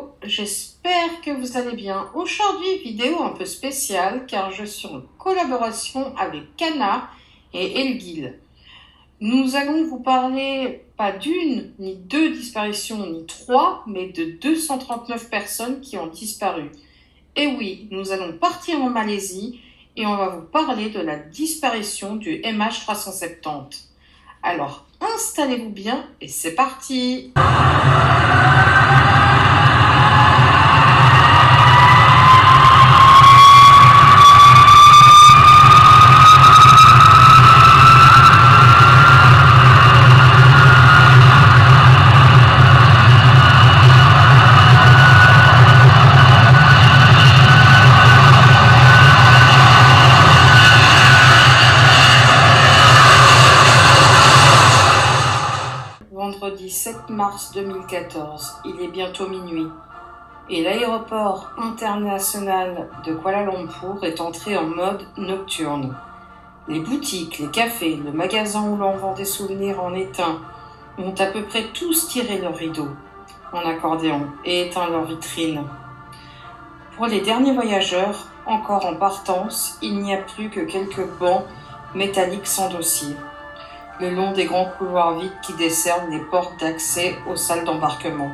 hello, j'espère que vous allez bien. Aujourd'hui, vidéo un peu spéciale car je suis en collaboration avec Cana et Elguil. Nous allons vous parler pas d'une, ni deux disparitions, ni trois, mais de 239 personnes qui ont disparu. Et oui, nous allons partir en Malaisie et on va vous parler de la disparition du MH370. Alors, installez-vous bien et c'est parti! Vendredi 7 mars 2014, il est bientôt minuit et l'aéroport international de Kuala Lumpur est entré en mode nocturne. Les boutiques, les cafés, le magasin où l'on vend des souvenirs en éteint ont à peu près tous tiré leurs rideaux en accordéon et éteint leurs vitrines. Pour les derniers voyageurs, encore en partance, il n'y a plus que quelques bancs métalliques sans dossier, le long des grands couloirs vides qui desservent les portes d'accès aux salles d'embarquement.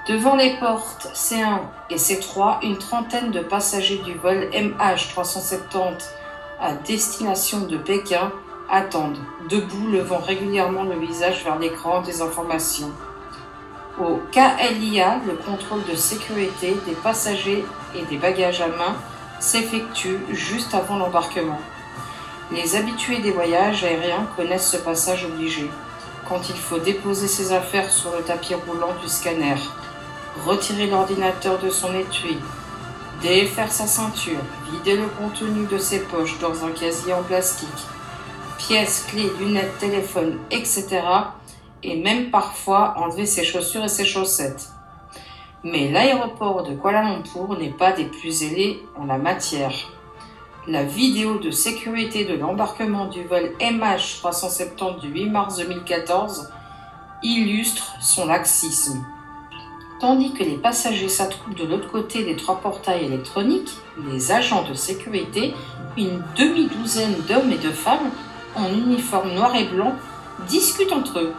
Devant les portes C1 et C3, une trentaine de passagers du vol MH370 à destination de Pékin attendent, debout, levant régulièrement le visage vers l'écran des informations. Au KLIA, le contrôle de sécurité des passagers et des bagages à main s'effectue juste avant l'embarquement. Les habitués des voyages aériens connaissent ce passage obligé, quand il faut déposer ses affaires sur le tapis roulant du scanner, retirer l'ordinateur de son étui, défaire sa ceinture, vider le contenu de ses poches dans un casier en plastique, pièces, clés, lunettes, téléphone, etc. et même parfois enlever ses chaussures et ses chaussettes. Mais l'aéroport de Kuala Lumpur n'est pas des plus zélés en la matière. La vidéo de sécurité de l'embarquement du vol MH370 du 8 mars 2014 illustre son laxisme. Tandis que les passagers s'attroupent de l'autre côté des trois portails électroniques, les agents de sécurité, une demi-douzaine d'hommes et de femmes en uniforme noir et blanc, discutent entre eux.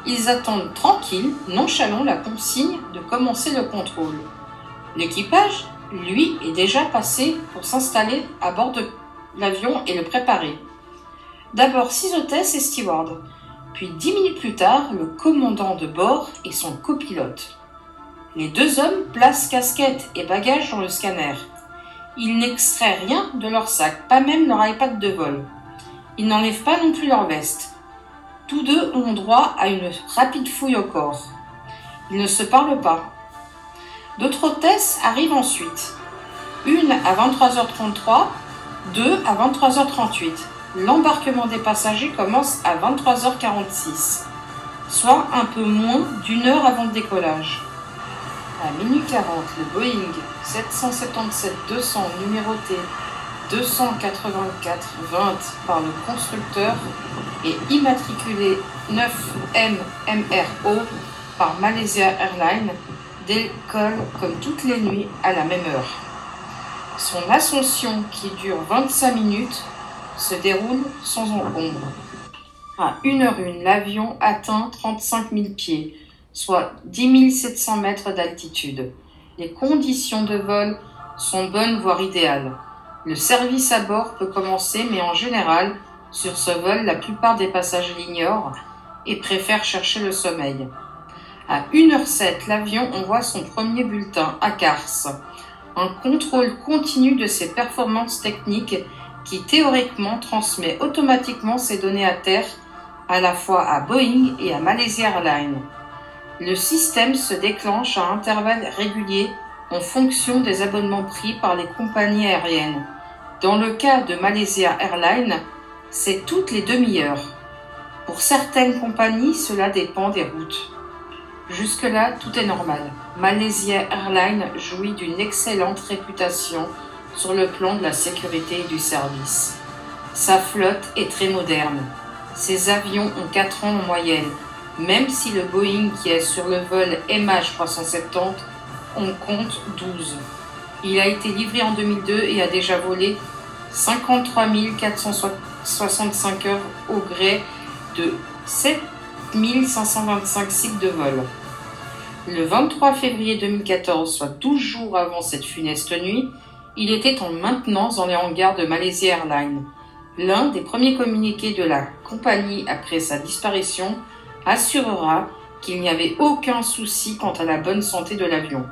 Ils attendent tranquilles, nonchalants la consigne de commencer le contrôle. L'équipage, lui, est déjà passé pour s'installer à bord de l'avion et le préparer. D'abord 6 hôtesses et stewards, puis 10 minutes plus tard, le commandant de bord et son copilote. Les deux hommes placent casquettes et bagages dans le scanner. Ils n'extraient rien de leur sac, pas même leur iPad de vol. Ils n'enlèvent pas non plus leur veste. Tous deux ont droit à une rapide fouille au corps. Ils ne se parlent pas. D'autres hôtesses arrivent ensuite. Une à 23h33, deux à 23h38. L'embarquement des passagers commence à 23h46, soit un peu moins d'1 heure avant le décollage. À minuit 40, le Boeing 777-200 numéroté 284-20 par le constructeur et immatriculé 9MMRO par Malaysia Airlines décolle comme toutes les nuits à la même heure. Son ascension, qui dure 25 minutes, se déroule sans encombre. À 1h01, l'avion atteint 35 000 pieds, soit 10 700 mètres d'altitude. Les conditions de vol sont bonnes, voire idéales. Le service à bord peut commencer, mais en général, sur ce vol, la plupart des passagers l'ignorent et préfèrent chercher le sommeil. À 1h07, l'avion envoie son premier bulletin à CARS, un contrôle continu de ses performances techniques qui théoriquement transmet automatiquement ses données à terre à la fois à Boeing et à Malaysia Airlines. Le système se déclenche à intervalles réguliers en fonction des abonnements pris par les compagnies aériennes. Dans le cas de Malaysia Airlines, c'est toutes les demi-heures. Pour certaines compagnies, cela dépend des routes. Jusque-là, tout est normal. Malaysia Airlines jouit d'une excellente réputation sur le plan de la sécurité et du service. Sa flotte est très moderne. Ses avions ont 4 ans en moyenne, même si le Boeing qui est sur le vol MH370 on compte 12. Il a été livré en 2002 et a déjà volé 53 465 heures au gré de 7 525 cycles de vol. Le 23 février 2014, soit 12 jours avant cette funeste nuit, il était en maintenance dans les hangars de Malaysia Airlines. L'un des premiers communiqués de la compagnie après sa disparition assurera qu'il n'y avait aucun souci quant à la bonne santé de l'avion.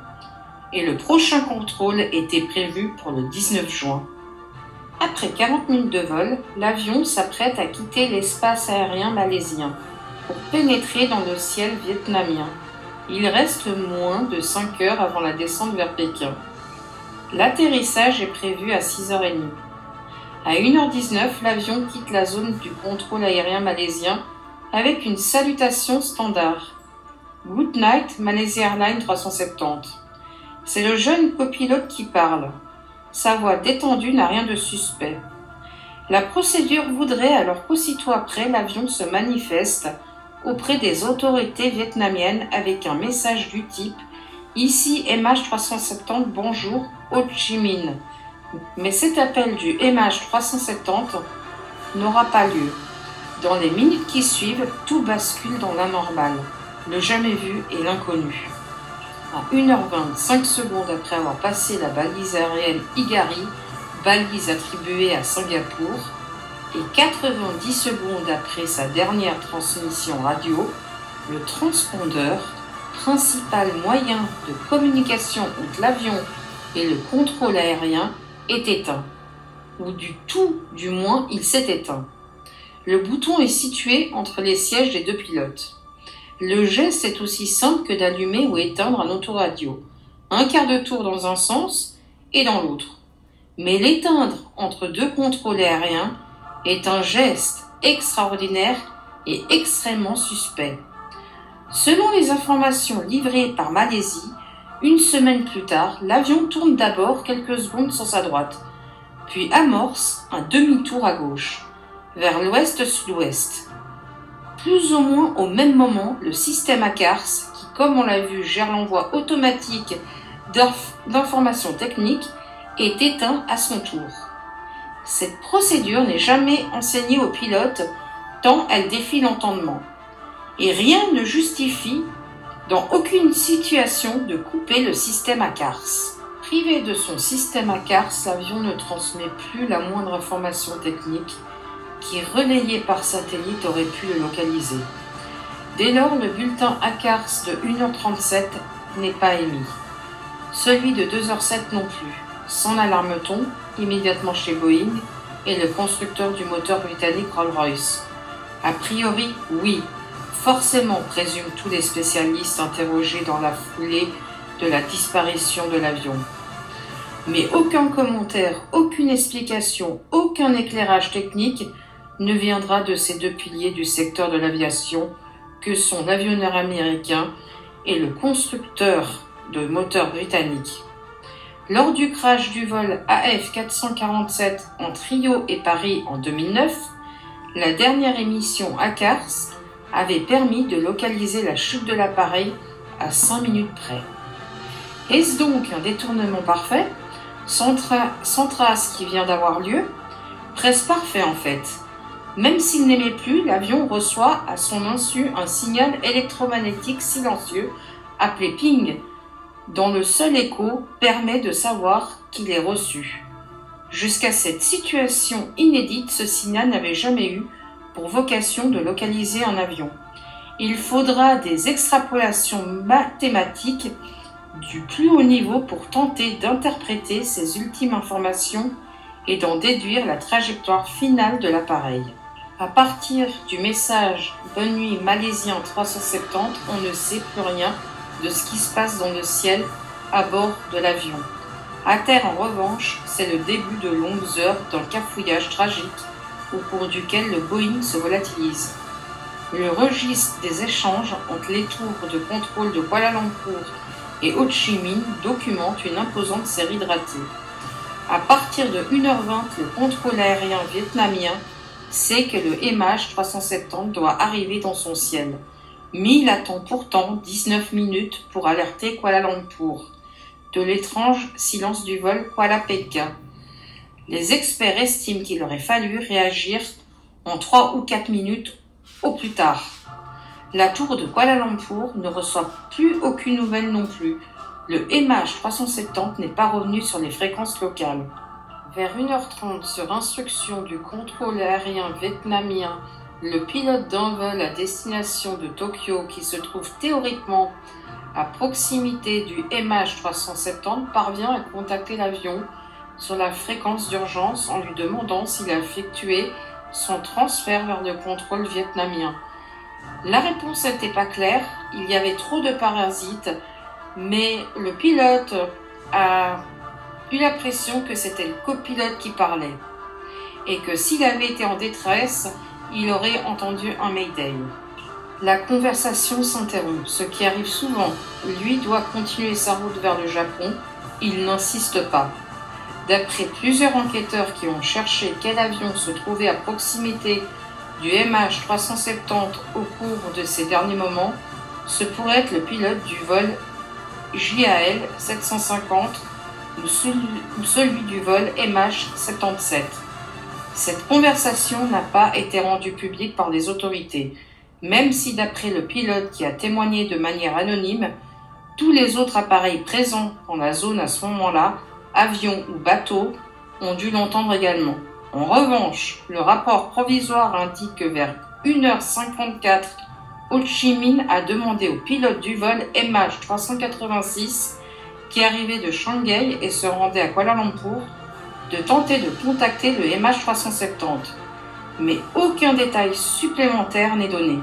Et le prochain contrôle était prévu pour le 19 juin. Après 40 minutes de vol, l'avion s'apprête à quitter l'espace aérien malaisien pour pénétrer dans le ciel vietnamien. Il reste moins de 5 heures avant la descente vers Pékin. L'atterrissage est prévu à 6h30. À 1h19, l'avion quitte la zone du contrôle aérien malaisien avec une salutation standard. Good night, Malaysia Airlines 370. C'est le jeune copilote qui parle. Sa voix détendue n'a rien de suspect. La procédure voudrait alors qu'aussitôt après, l'avion se manifeste auprès des autorités vietnamiennes avec un message du type « Ici MH370, bonjour, Ho Chi Minh ». Mais cet appel du MH370 n'aura pas lieu. Dans les minutes qui suivent, tout bascule dans l'anormal, le jamais vu et l'inconnu. À 1h20, 5 secondes après avoir passé la balise aérienne Igari, balise attribuée à Singapour, et 90 secondes après sa dernière transmission radio, le transpondeur, principal moyen de communication entre l'avion et le contrôle aérien, est éteint. Ou du moins, il s'est éteint. Le bouton est situé entre les sièges des deux pilotes. Le geste est aussi simple que d'allumer ou éteindre un autoradio. Un quart de tour dans un sens et dans l'autre. Mais l'éteindre entre deux contrôles aériens est un geste extraordinaire et extrêmement suspect. Selon les informations livrées par Malaisie, une semaine plus tard, l'avion tourne d'abord quelques secondes sur sa droite, puis amorce un demi-tour à gauche, vers l'ouest-sud-ouest. Plus ou moins au même moment, le système ACARS, qui comme on l'a vu gère l'envoi automatique d'informations techniques, est éteint à son tour. Cette procédure n'est jamais enseignée aux pilotes tant elle défie l'entendement. Et rien ne justifie, dans aucune situation, de couper le système ACARS. Privé de son système ACARS, l'avion ne transmet plus la moindre information technique qui, relayée par satellite, aurait pu le localiser. Dès lors, le bulletin ACARS de 1h37 n'est pas émis. Celui de 2h07 non plus. Sans alarme tombe immédiatement chez Boeing et le constructeur du moteur britannique Rolls-Royce. A priori, oui, forcément, présument tous les spécialistes interrogés dans la foulée de la disparition de l'avion. Mais aucun commentaire, aucune explication, aucun éclairage technique ne viendra de ces deux piliers du secteur de l'aviation que sont l'avionneur américain et le constructeur de moteur britannique. Lors du crash du vol AF447 entre Rio et Paris en 2009, la dernière émission ACARS avait permis de localiser la chute de l'appareil à 5 minutes près. Est-ce donc un détournement parfait, sans trace qui vient d'avoir lieu? Presque parfait en fait. Même s'il n'aimait plus, l'avion reçoit à son insu un signal électromagnétique silencieux appelé ping, dont le seul écho permet de savoir qu'il est reçu. Jusqu'à cette situation inédite, ce signal n'avait jamais eu pour vocation de localiser un avion. Il faudra des extrapolations mathématiques du plus haut niveau pour tenter d'interpréter ces ultimes informations et d'en déduire la trajectoire finale de l'appareil. À partir du message « Bonne nuit malaisien 370 », on ne sait plus rien de ce qui se passe dans le ciel à bord de l'avion. À terre, en revanche, c'est le début de longues heures d'un cafouillage tragique au cours duquel le Boeing se volatilise. Le registre des échanges entre les tours de contrôle de Kuala Lumpur et Ho Chi Minh documente une imposante série de ratés. À partir de 1h20, le contrôle aérien vietnamien sait que le MH370 doit arriver dans son ciel. Mais il attend pourtant 19 minutes pour alerter Kuala Lumpur. de l'étrange silence du vol Kuala-Pékin. Les experts estiment qu'il aurait fallu réagir en 3 ou 4 minutes au plus tard. La tour de Kuala Lumpur ne reçoit plus aucune nouvelle non plus. Le MH370 n'est pas revenu sur les fréquences locales. Vers 1h30, sur instruction du contrôle aérien vietnamien, le pilote d'un vol à destination de Tokyo, qui se trouve théoriquement à proximité du MH370, parvient à contacter l'avion sur la fréquence d'urgence en lui demandant s'il a effectué son transfert vers le contrôle vietnamien. La réponse n'était pas claire, il y avait trop de parasites, mais le pilote a eu l'impression que c'était le copilote qui parlait et que s'il avait été en détresse, il aurait entendu un mayday. La conversation s'interrompt, ce qui arrive souvent. Lui doit continuer sa route vers le Japon, il n'insiste pas. D'après plusieurs enquêteurs qui ont cherché quel avion se trouvait à proximité du MH370 au cours de ces derniers moments, ce pourrait être le pilote du vol JAL 750 ou celui du vol MH77. Cette conversation n'a pas été rendue publique par les autorités, même si d'après le pilote qui a témoigné de manière anonyme, tous les autres appareils présents dans la zone à ce moment-là, avions ou bateaux, ont dû l'entendre également. En revanche, le rapport provisoire indique que vers 1h54, Ho Chi Minh a demandé au pilote du vol MH386, qui arrivait de Shanghai et se rendait à Kuala Lumpur, de tenter de contacter le MH370. Mais aucun détail supplémentaire n'est donné.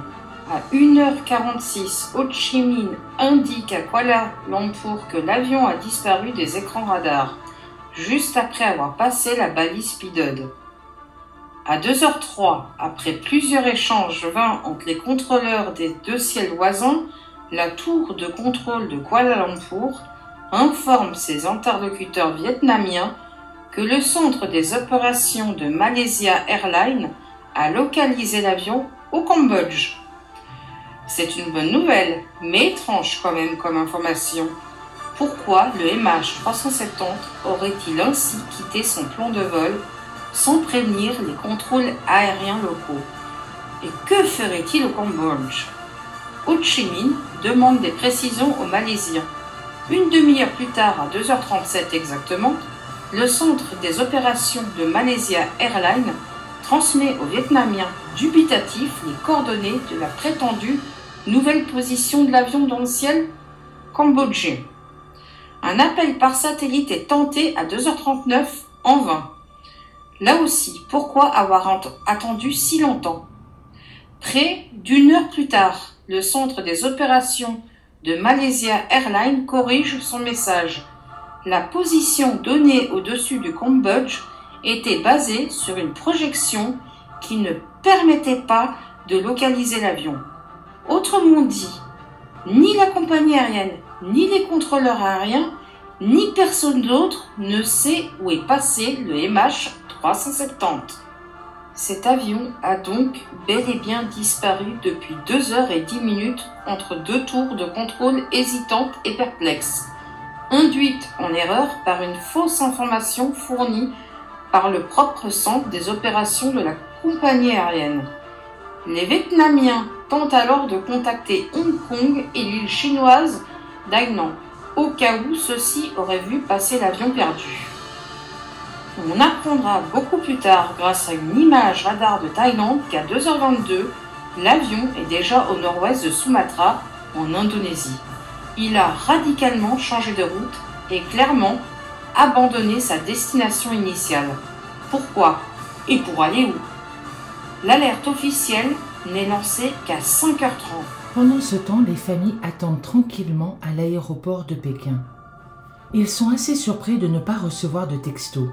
À 1h46, Ho Chi Minh indique à Kuala Lumpur que l'avion a disparu des écrans radars, juste après avoir passé la balise Speeded. À 2h03, après plusieurs échanges vains entre les contrôleurs des deux ciels voisins, la tour de contrôle de Kuala Lumpur informe ses interlocuteurs vietnamiens que le centre des opérations de Malaysia Airlines a localisé l'avion au Cambodge. C'est une bonne nouvelle, mais étrange quand même comme information. Pourquoi le MH370 aurait-il ainsi quitté son plan de vol sans prévenir les contrôles aériens locaux? Et que ferait-il au Cambodge? Ho Chi Minh demande des précisions aux Malaisiens. Une demi-heure plus tard, à 2h37 exactement, le centre des opérations de Malaysia Airlines transmet aux Vietnamiens dubitatifs les coordonnées de la prétendue nouvelle position de l'avion dans le ciel cambodgien. Un appel par satellite est tenté à 2h39 en vain. Là aussi, pourquoi avoir attendu si longtemps? Près d'une heure plus tard, le centre des opérations de Malaysia Airlines corrige son message. La position donnée au-dessus du Cambodge était basée sur une projection qui ne permettait pas de localiser l'avion. Autrement dit, ni la compagnie aérienne, ni les contrôleurs aériens, ni personne d'autre ne sait où est passé le MH370. Cet avion a donc bel et bien disparu depuis 2h10 entre deux tours de contrôle hésitantes et perplexes, induites en erreur par une fausse information fournie par le propre centre des opérations de la compagnie aérienne. Les Vietnamiens tentent alors de contacter Hong Kong et l'île chinoise d'Hainan, au cas où ceux-ci auraient vu passer l'avion perdu. On apprendra beaucoup plus tard, grâce à une image radar de Thaïlande, qu'à 2h22, l'avion est déjà au nord-ouest de Sumatra, en Indonésie. Il a radicalement changé de route et clairement abandonné sa destination initiale. Pourquoi? Et pour aller où? L'alerte officielle n'est lancée qu'à 5h30. Pendant ce temps, les familles attendent tranquillement à l'aéroport de Pékin. Ils sont assez surpris de ne pas recevoir de texto.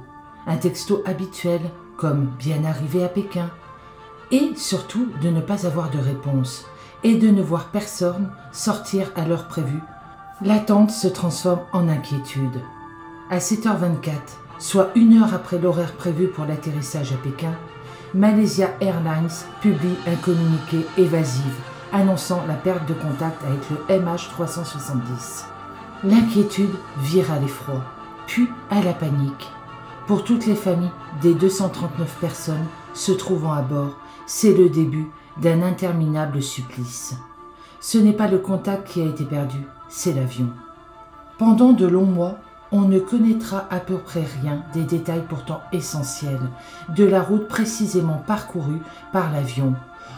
Un texto habituel comme « bien arrivé à Pékin » et surtout de ne pas avoir de réponse et de ne voir personne sortir à l'heure prévue. L'attente se transforme en inquiétude. À 7h24, soit 1 heure après l'horaire prévu pour l'atterrissage à Pékin, Malaysia Airlines publie un communiqué évasif annonçant la perte de contact avec le MH370. L'inquiétude vire à l'effroi, puis à la panique. Pour toutes les familles des 239 personnes se trouvant à bord, c'est le début d'un interminable supplice. Ce n'est pas le contact qui a été perdu, c'est l'avion. Pendant de longs mois, on ne connaîtra à peu près rien des détails pourtant essentiels de la route précisément parcourue par l'avion,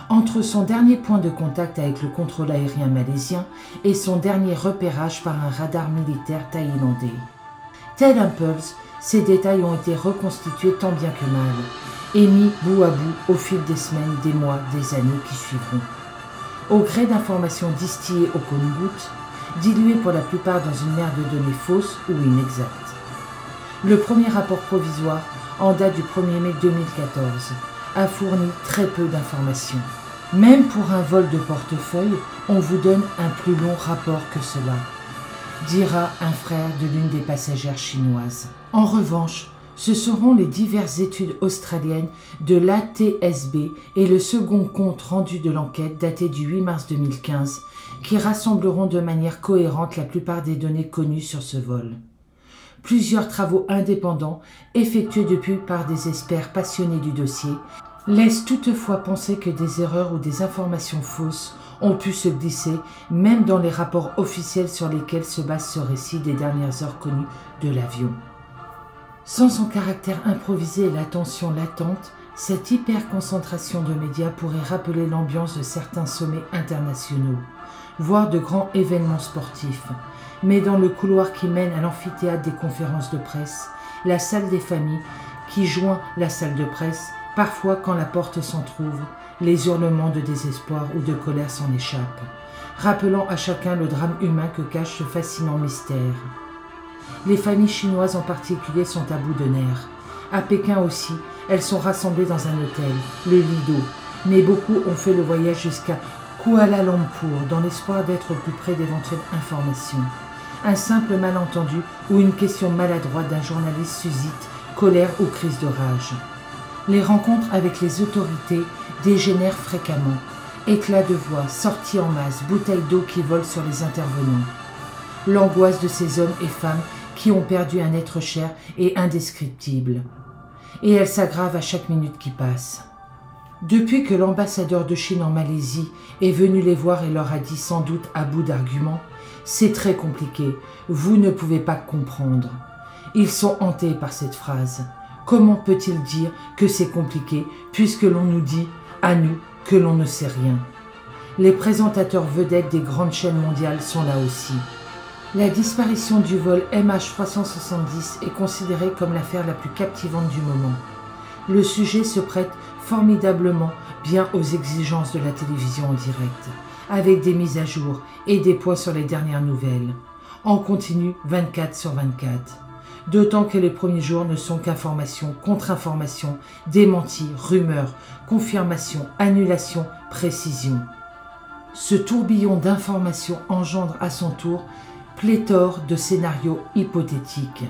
entre son dernier point de contact avec le contrôle aérien malaisien et son dernier repérage par un radar militaire thaïlandais. Tel un puzzle, ces détails ont été reconstitués tant bien que mal, et mis bout à bout au fil des semaines, des mois, des années qui suivront. Au gré d'informations distillées au compte-gouttes, diluées pour la plupart dans une mer de données fausses ou inexactes. Le premier rapport provisoire, en date du 1er mai 2014, a fourni très peu d'informations. Même pour un vol de portefeuille, on vous donne un plus long rapport que cela, dira un frère de l'une des passagères chinoises. En revanche, ce seront les diverses études australiennes de l'ATSB et le second compte rendu de l'enquête daté du 8 mars 2015 qui rassembleront de manière cohérente la plupart des données connues sur ce vol. Plusieurs travaux indépendants, effectués depuis par des experts passionnés du dossier, laissent toutefois penser que des erreurs ou des informations fausses ont pu se glisser même dans les rapports officiels sur lesquels se base ce récit des dernières heures connues de l'avion. Sans son caractère improvisé et la tension latente, cette hyperconcentration de médias pourrait rappeler l'ambiance de certains sommets internationaux, voire de grands événements sportifs. Mais dans le couloir qui mène à l'amphithéâtre des conférences de presse, la salle des familles, qui joint la salle de presse, parfois quand la porte s'entr'ouvre, les hurlements de désespoir ou de colère s'en échappent, rappelant à chacun le drame humain que cache ce fascinant mystère. Les familles chinoises en particulier sont à bout de nerfs. À Pékin aussi, elles sont rassemblées dans un hôtel, le Lido, mais beaucoup ont fait le voyage jusqu'à Kuala Lumpur dans l'espoir d'être au plus près d'éventuelles informations. Un simple malentendu ou une question maladroite d'un journaliste suscite colère ou crise de rage. Les rencontres avec les autorités dégénèrent fréquemment. Éclats de voix, sorties en masse, bouteilles d'eau qui volent sur les intervenants. L'angoisse de ces hommes et femmes qui ont perdu un être cher est indescriptible. Et elle s'aggrave à chaque minute qui passe. Depuis que l'ambassadeur de Chine en Malaisie est venu les voir et leur a dit sans doute à bout d'arguments « C'est très compliqué, vous ne pouvez pas comprendre ». Ils sont hantés par cette phrase. Comment peut-il dire que c'est compliqué puisque l'on nous dit, à nous, que l'on ne sait rien? Les présentateurs vedettes des grandes chaînes mondiales sont là aussi. La disparition du vol MH370 est considérée comme l'affaire la plus captivante du moment. Le sujet se prête formidablement bien aux exigences de la télévision en direct, avec des mises à jour et des points sur les dernières nouvelles, en continu 24 sur 24. D'autant que les premiers jours ne sont qu'informations, contre-informations, démentis, rumeurs, confirmations, annulations, précisions. Ce tourbillon d'informations engendre à son tour pléthore de scénarios hypothétiques.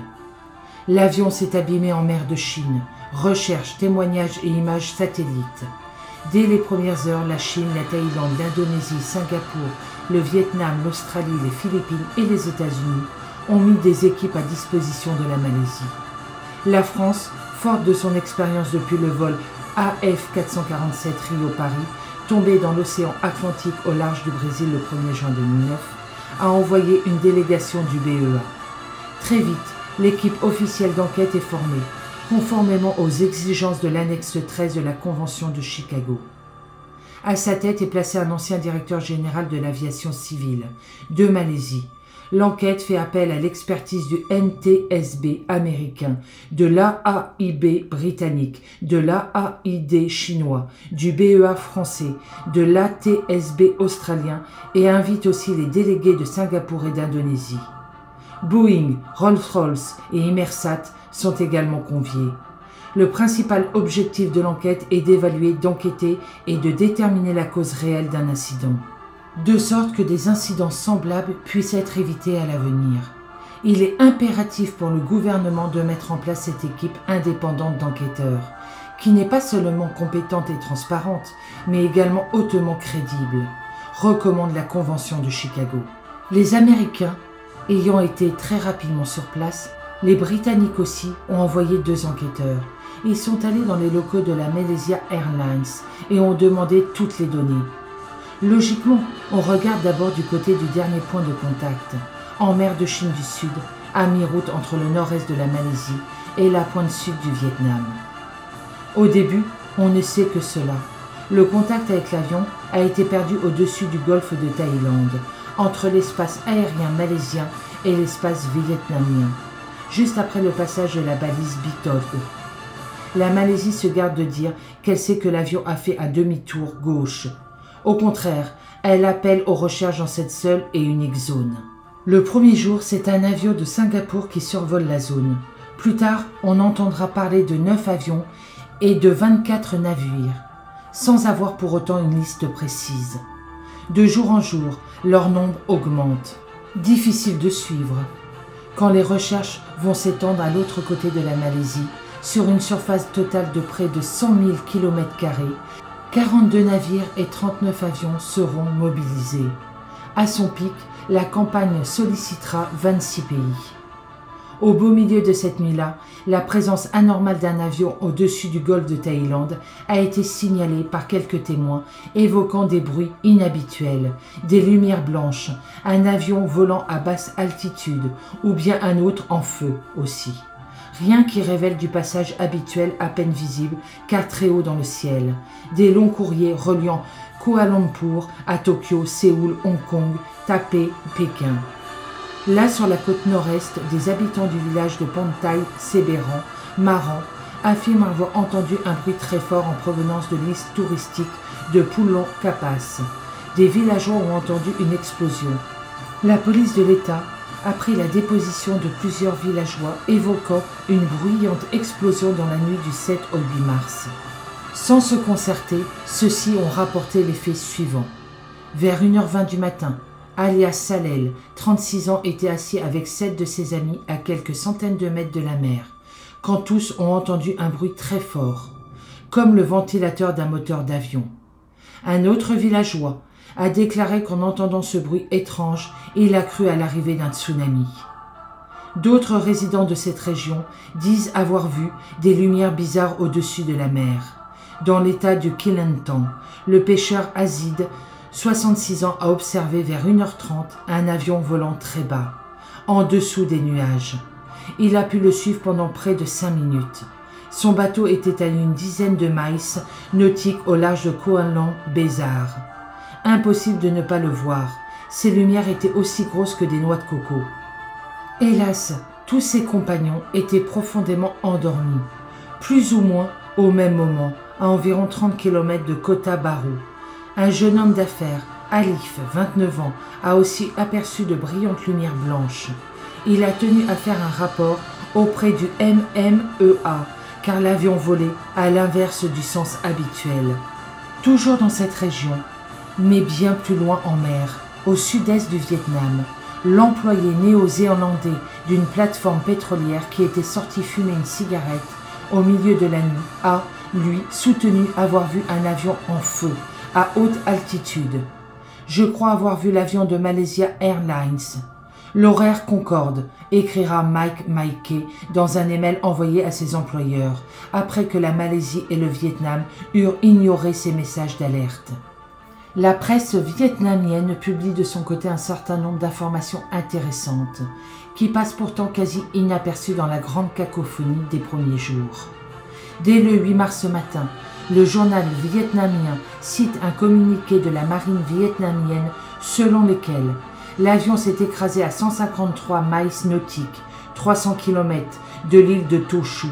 L'avion s'est abîmé en mer de Chine. Recherches, témoignages et images satellites. Dès les premières heures, la Chine, la Thaïlande, l'Indonésie, Singapour, le Vietnam, l'Australie, les Philippines et les États-Unis ont mis des équipes à disposition de la Malaisie. La France, forte de son expérience depuis le vol AF447 Rio-Paris, tombé dans l'océan Atlantique au large du Brésil le 1er juin 2009, a envoyé une délégation du BEA. Très vite, l'équipe officielle d'enquête est formée, conformément aux exigences de l'annexe 13 de la Convention de Chicago. À sa tête est placé un ancien directeur général de l'aviation civile de Malaisie. L'enquête fait appel à l'expertise du NTSB américain, de l'AAIB britannique, de l'AAID chinois, du BEA français, de l'ATSB australien et invite aussi les délégués de Singapour et d'Indonésie. Boeing, Rolls-Royce et Inmarsat sont également conviés. Le principal objectif de l'enquête est d'évaluer, d'enquêter et de déterminer la cause réelle d'un incident, de sorte que des incidents semblables puissent être évités à l'avenir. Il est impératif pour le gouvernement de mettre en place cette équipe indépendante d'enquêteurs, qui n'est pas seulement compétente et transparente, mais également hautement crédible, recommande la Convention de Chicago. Les Américains Ayant été très rapidement sur place, les Britanniques aussi ont envoyé 2 enquêteurs. Ils sont allés dans les locaux de la Malaysia Airlines et ont demandé toutes les données. Logiquement, on regarde d'abord du côté du dernier point de contact, en mer de Chine du Sud, à mi-route entre le nord-est de la Malaisie et la pointe sud du Vietnam. Au début, on ne sait que cela. Le contact avec l'avion a été perdu au-dessus du golfe de Thaïlande, entre l'espace aérien malaisien et l'espace vietnamien, juste après le passage de la balise Bitol. La Malaisie se garde de dire qu'elle sait que l'avion a fait un demi-tour gauche. Au contraire, elle appelle aux recherches dans cette seule et unique zone. Le premier jour, c'est un avion de Singapour qui survole la zone. Plus tard, on entendra parler de 9 avions et de 24 navires, sans avoir pour autant une liste précise. De jour en jour, leur nombre augmente. Difficile de suivre. Quand les recherches vont s'étendre à l'autre côté de la Malaisie, sur une surface totale de près de 100 000 km², 42 navires et 39 avions seront mobilisés. À son pic, la campagne sollicitera 26 pays. Au beau milieu de cette nuit-là, la présence anormale d'un avion au-dessus du golfe de Thaïlande a été signalée par quelques témoins évoquant des bruits inhabituels, des lumières blanches, un avion volant à basse altitude ou bien un autre en feu aussi. Rien qui révèle du passage habituel à peine visible car très haut dans le ciel. Des longs courriers reliant Kuala Lumpur à Tokyo, Séoul, Hong Kong, Taipei, Pékin. Là, sur la côte nord-est, des habitants du village de Pantai Seberang, Marang, affirment avoir entendu un bruit très fort en provenance de l'île touristique de Pulau Kapas. Des villageois ont entendu une explosion. La police de l'État a pris la déposition de plusieurs villageois évoquant une bruyante explosion dans la nuit du 7 au 8 mars. Sans se concerter, ceux-ci ont rapporté les faits suivants. Vers 1h20 du matin, alias Salel, 36 ans, était assis avec 7 de ses amis à quelques centaines de mètres de la mer, quand tous ont entendu un bruit très fort, comme le ventilateur d'un moteur d'avion. Un autre villageois a déclaré qu'en entendant ce bruit étrange, il a cru à l'arrivée d'un tsunami. D'autres résidents de cette région disent avoir vu des lumières bizarres au-dessus de la mer. Dans l'état de Kelantan, le pêcheur Azid, 66 ans, a observé vers 1h30 un avion volant très bas, en dessous des nuages. Il a pu le suivre pendant près de 5 minutes. Son bateau était à une dizaine de miles nautiques au large de Kuala Besar. Impossible de ne pas le voir. Ses lumières étaient aussi grosses que des noix de coco. Hélas, tous ses compagnons étaient profondément endormis, plus ou moins au même moment, à environ 30 km de Kota Baru. Un jeune homme d'affaires, Alif, 29 ans, a aussi aperçu de brillantes lumières blanches. Il a tenu à faire un rapport auprès du MMEA, car l'avion volait à l'inverse du sens habituel. Toujours dans cette région, mais bien plus loin en mer, au sud-est du Vietnam, l'employé néo-zélandais d'une plateforme pétrolière qui était sorti fumer une cigarette au milieu de la nuit a, lui, soutenu avoir vu un avion en feu, à haute altitude. Je crois avoir vu l'avion de Malaysia Airlines. L'horaire concorde, écrira Mike Maikey dans un email envoyé à ses employeurs, après que la Malaisie et le Vietnam eurent ignoré ces messages d'alerte. La presse vietnamienne publie de son côté un certain nombre d'informations intéressantes, qui passent pourtant quasi inaperçues dans la grande cacophonie des premiers jours. Dès le 8 mars matin, le journal vietnamien cite un communiqué de la marine vietnamienne selon lequel l'avion s'est écrasé à 153 miles nautiques, 300 km de l'île de To Chu.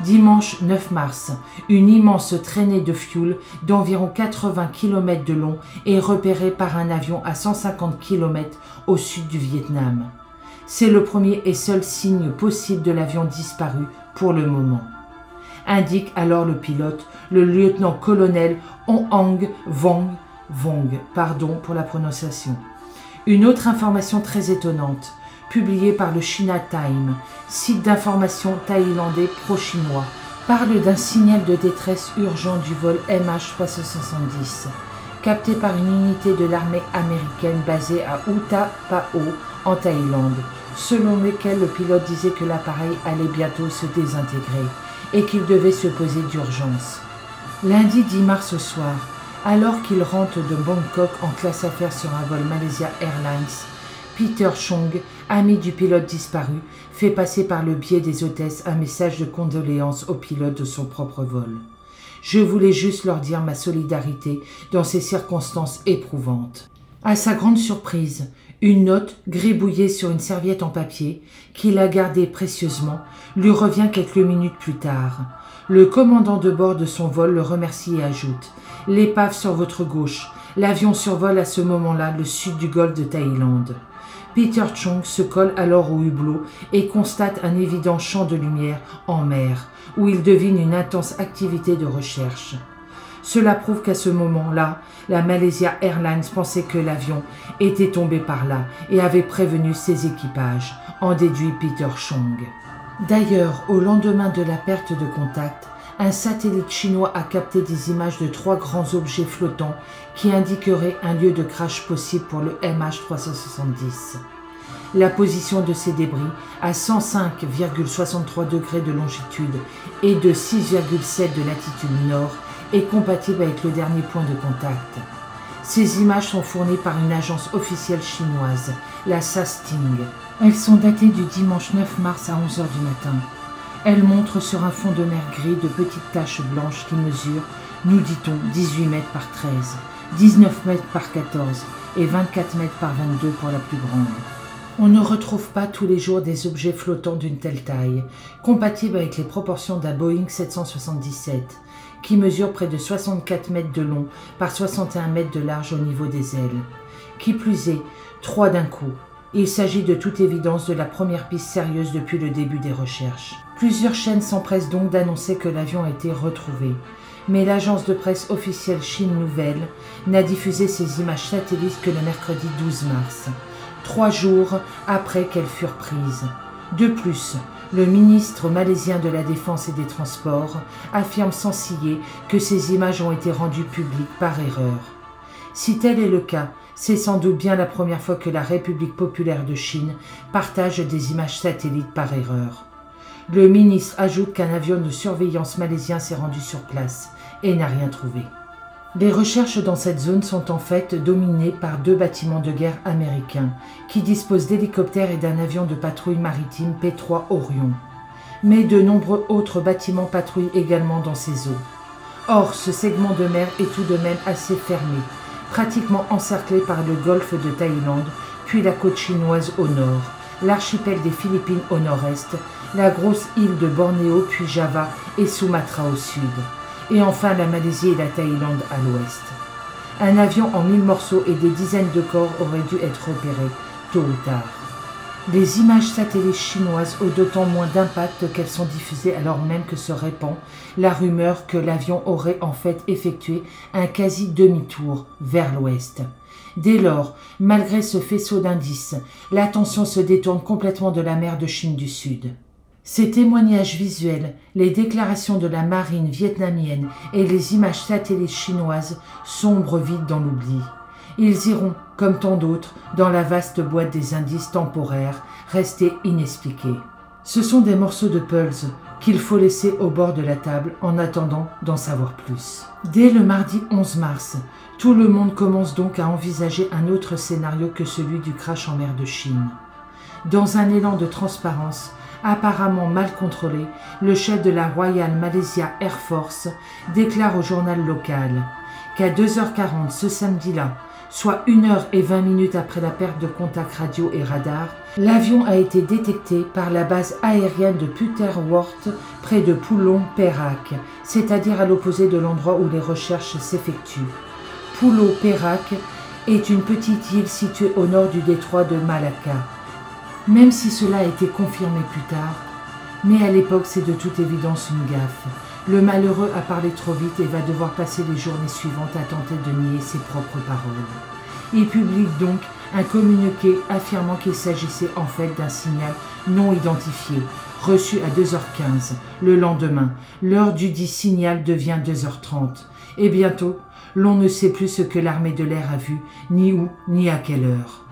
Dimanche 9 mars, une immense traînée de fioul d'environ 80 km de long est repérée par un avion à 150 km au sud du Vietnam. C'est le premier et seul signe possible de l'avion disparu pour le moment, indique alors le pilote, le lieutenant-colonel Ong Vong, pardon pour la prononciation. Une autre information très étonnante, publiée par le China Times, site d'information thaïlandais pro-chinois, parle d'un signal de détresse urgent du vol MH370, capté par une unité de l'armée américaine basée à Utapao, en Thaïlande, selon lesquels le pilote disait que l'appareil allait bientôt se désintégrer et qu'il devait se poser d'urgence. Lundi 10 mars au soir, alors qu'il rentre de Bangkok en classe affaires sur un vol Malaysia Airlines, Peter Chong, ami du pilote disparu, fait passer par le biais des hôtesses un message de condoléances au pilote de son propre vol. Je voulais juste leur dire ma solidarité dans ces circonstances éprouvantes. À sa grande surprise, une note, gribouillée sur une serviette en papier, qu'il a gardée précieusement, lui revient quelques minutes plus tard. Le commandant de bord de son vol le remercie et ajoute « L'épave sur votre gauche. L'avion survole à ce moment-là le sud du golfe de Thaïlande. » Peter Chong se colle alors au hublot et constate un évident champ de lumière en mer, où il devine une intense activité de recherche. Cela prouve qu'à ce moment-là, la Malaysia Airlines pensait que l'avion était tombé par là et avait prévenu ses équipages, en déduit Peter Chong. D'ailleurs, au lendemain de la perte de contact, un satellite chinois a capté des images de 3 grands objets flottants qui indiqueraient un lieu de crash possible pour le MH370. La position de ces débris, à 105,63 degrés de longitude et de 6,7 de latitude nord, est compatible avec le dernier point de contact. Ces images sont fournies par une agence officielle chinoise, la SASTING. Elles sont datées du dimanche 9 mars à 11h du matin. Elles montrent sur un fond de mer gris de petites taches blanches qui mesurent, nous dit-on, 18 mètres par 13, 19 mètres par 14 et 24 mètres par 22 pour la plus grande. On ne retrouve pas tous les jours des objets flottants d'une telle taille, compatibles avec les proportions d'un Boeing 777, qui mesure près de 64 mètres de long par 61 mètres de large au niveau des ailes. Qui plus est, 3 d'un coup. Il s'agit de toute évidence de la première piste sérieuse depuis le début des recherches. Plusieurs chaînes s'empressent donc d'annoncer que l'avion a été retrouvé. Mais l'agence de presse officielle Chine Nouvelle n'a diffusé ces images satellites que le mercredi 12 mars, 3 jours après qu'elles furent prises. De plus, le ministre malaisien de la Défense et des Transports affirme sans ciller que ces images ont été rendues publiques par erreur. Si tel est le cas, c'est sans doute bien la première fois que la République populaire de Chine partage des images satellites par erreur. Le ministre ajoute qu'un avion de surveillance malaisien s'est rendu sur place et n'a rien trouvé. Les recherches dans cette zone sont en fait dominées par 2 bâtiments de guerre américains qui disposent d'hélicoptères et d'un avion de patrouille maritime P-3 Orion. Mais de nombreux autres bâtiments patrouillent également dans ces eaux. Or, ce segment de mer est tout de même assez fermé, pratiquement encerclé par le golfe de Thaïlande, puis la côte chinoise au nord, l'archipel des Philippines au nord-est, la grosse île de Bornéo puis Java et Sumatra au sud, et enfin la Malaisie et la Thaïlande à l'ouest. Un avion en 1000 morceaux et des dizaines de corps auraient dû être repérés, tôt ou tard. Les images satellites chinoises ont d'autant moins d'impact qu'elles sont diffusées alors même que se répand la rumeur que l'avion aurait en fait effectué un quasi-demi-tour vers l'ouest. Dès lors, malgré ce faisceau d'indices, l'attention se détourne complètement de la mer de Chine du Sud. Ces témoignages visuels, les déclarations de la marine vietnamienne et les images satellites chinoises sombrent vite dans l'oubli. Ils iront, comme tant d'autres, dans la vaste boîte des indices temporaires, restés inexpliqués. Ce sont des morceaux de puzzle qu'il faut laisser au bord de la table en attendant d'en savoir plus. Dès le mardi 11 mars, tout le monde commence donc à envisager un autre scénario que celui du crash en mer de Chine. Dans un élan de transparence, apparemment mal contrôlé, le chef de la Royal Malaysia Air Force déclare au journal local qu'à 2h40 ce samedi-là, soit 1h20 après la perte de contact radio et radar, l'avion a été détecté par la base aérienne de Butterworth près de Pulau Perak, c'est-à-dire à l'opposé de l'endroit où les recherches s'effectuent. Pulau Perak est une petite île située au nord du détroit de Malacca. Même si cela a été confirmé plus tard, mais à l'époque c'est de toute évidence une gaffe. Le malheureux a parlé trop vite et va devoir passer les journées suivantes à tenter de nier ses propres paroles. Il publie donc un communiqué affirmant qu'il s'agissait en fait d'un signal non identifié, reçu à 2h15. Le lendemain, l'heure du dit signal devient 2h30. Et bientôt, l'on ne sait plus ce que l'armée de l'air a vu, ni où, ni à quelle heure.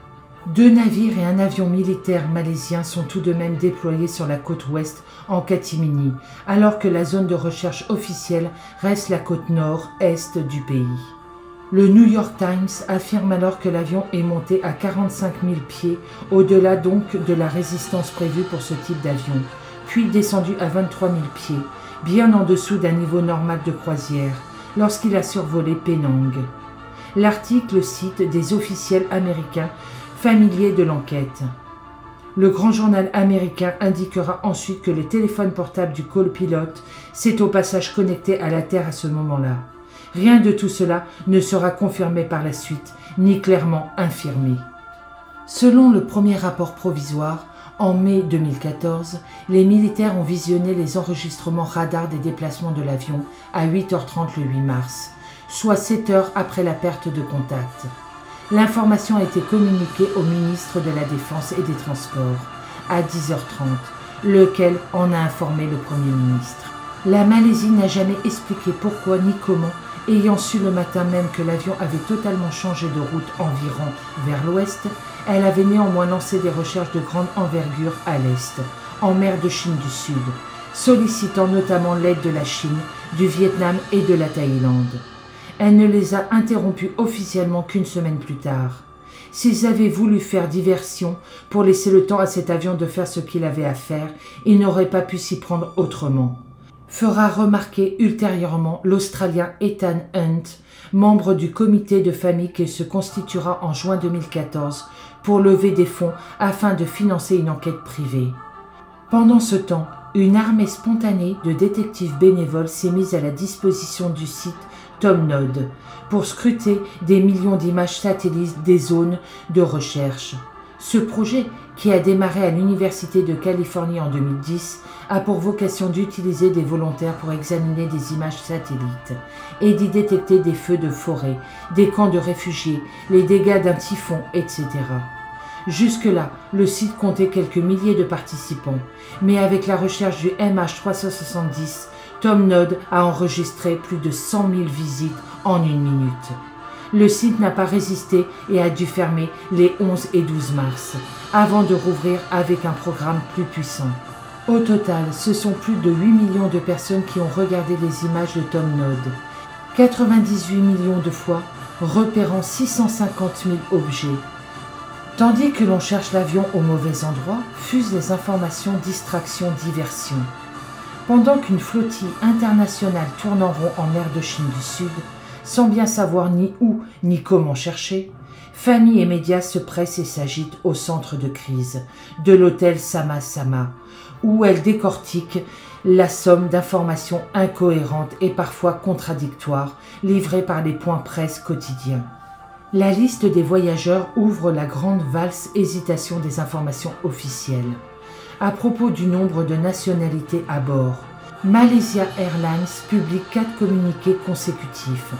2 navires et un avion militaire malaisien sont tout de même déployés sur la côte ouest en catimini, alors que la zone de recherche officielle reste la côte nord-est du pays. Le New York Times affirme alors que l'avion est monté à 45 000 pieds, au-delà donc de la résistance prévue pour ce type d'avion, puis descendu à 23 000 pieds, bien en dessous d'un niveau normal de croisière, lorsqu'il a survolé Penang. L'article cite des officiels américains familiers de l'enquête. Le grand journal américain indiquera ensuite que le téléphone portable du copilote s'est au passage connecté à la Terre à ce moment-là. Rien de tout cela ne sera confirmé par la suite, ni clairement infirmé. Selon le premier rapport provisoire, en mai 2014, les militaires ont visionné les enregistrements radars des déplacements de l'avion à 8h30 le 8 mars, soit 7 heures après la perte de contact. L'information a été communiquée au ministre de la Défense et des Transports à 10h30, lequel en a informé le Premier ministre. La Malaisie n'a jamais expliqué pourquoi ni comment, ayant su le matin même que l'avion avait totalement changé de route environ vers l'ouest, elle avait néanmoins lancé des recherches de grande envergure à l'est, en mer de Chine du Sud, sollicitant notamment l'aide de la Chine, du Vietnam et de la Thaïlande. Elle ne les a interrompus officiellement qu'une semaine plus tard. S'ils avaient voulu faire diversion pour laisser le temps à cet avion de faire ce qu'il avait à faire, il n'aurait pas pu s'y prendre autrement. Fera remarquer ultérieurement l'Australien Ethan Hunt, membre du comité de famille qui se constituera en juin 2014 pour lever des fonds afin de financer une enquête privée. Pendant ce temps, une armée spontanée de détectives bénévoles s'est mise à la disposition du site TomNode pour scruter des millions d'images satellites des zones de recherche. Ce projet, qui a démarré à l'Université de Californie en 2010, a pour vocation d'utiliser des volontaires pour examiner des images satellites et d'y détecter des feux de forêt, des camps de réfugiés, les dégâts d'un typhon, etc. Jusque-là, le site comptait quelques milliers de participants, mais avec la recherche du MH370, TomNode a enregistré plus de 100 000 visites en une minute. Le site n'a pas résisté et a dû fermer les 11 et 12 mars, avant de rouvrir avec un programme plus puissant. Au total, ce sont plus de 8 millions de personnes qui ont regardé les images de TomNode, 98 millions de fois, repérant 650 000 objets. Tandis que l'on cherche l'avion au mauvais endroit, fusent les informations distraction-diversion. Pendant qu'une flottille internationale tourne en rond en mer de Chine du Sud, sans bien savoir ni où ni comment chercher, familles et médias se pressent et s'agitent au centre de crise de l'hôtel Sama Sama, où elles décortiquent la somme d'informations incohérentes et parfois contradictoires livrées par les points presse quotidiens. La liste des voyageurs ouvre la grande valse hésitation des informations officielles. À propos du nombre de nationalités à bord, Malaysia Airlines publie 4 communiqués consécutifs.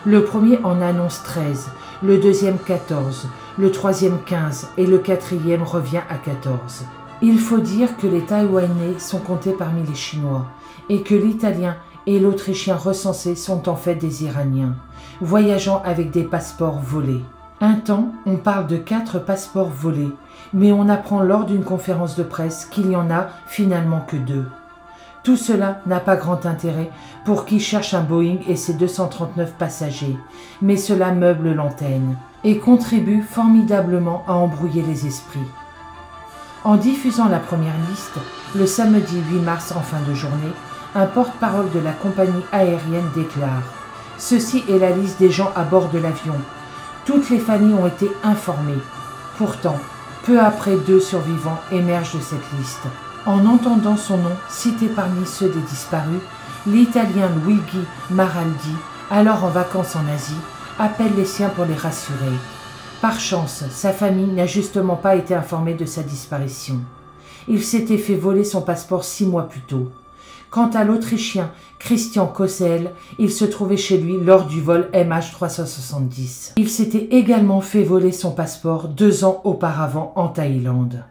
Le premier en annonce 13, le deuxième 14, le troisième 15 et le quatrième revient à 14. Il faut dire que les Taïwanais sont comptés parmi les Chinois et que l'Italien et l'Autrichien recensés sont en fait des Iraniens, voyageant avec des passeports volés. Un temps, on parle de 4 passeports volés, mais on apprend lors d'une conférence de presse qu'il n'y en a finalement que 2. Tout cela n'a pas grand intérêt pour qui cherche un Boeing et ses 239 passagers, mais cela meuble l'antenne et contribue formidablement à embrouiller les esprits. En diffusant la première liste, le samedi 8 mars en fin de journée, un porte-parole de la compagnie aérienne déclare « Ceci est la liste des gens à bord de l'avion. Toutes les familles ont été informées. Pourtant, peu après 2 survivants émergent de cette liste. » En entendant son nom cité parmi ceux des disparus, l'Italien Luigi Maraldi, alors en vacances en Asie, appelle les siens pour les rassurer. Par chance, sa famille n'a justement pas été informée de sa disparition. Il s'était fait voler son passeport 6 mois plus tôt. Quant à l'Autrichien Christian Kossel, il se trouvait chez lui lors du vol MH370. Il s'était également fait voler son passeport 2 ans auparavant en Thaïlande.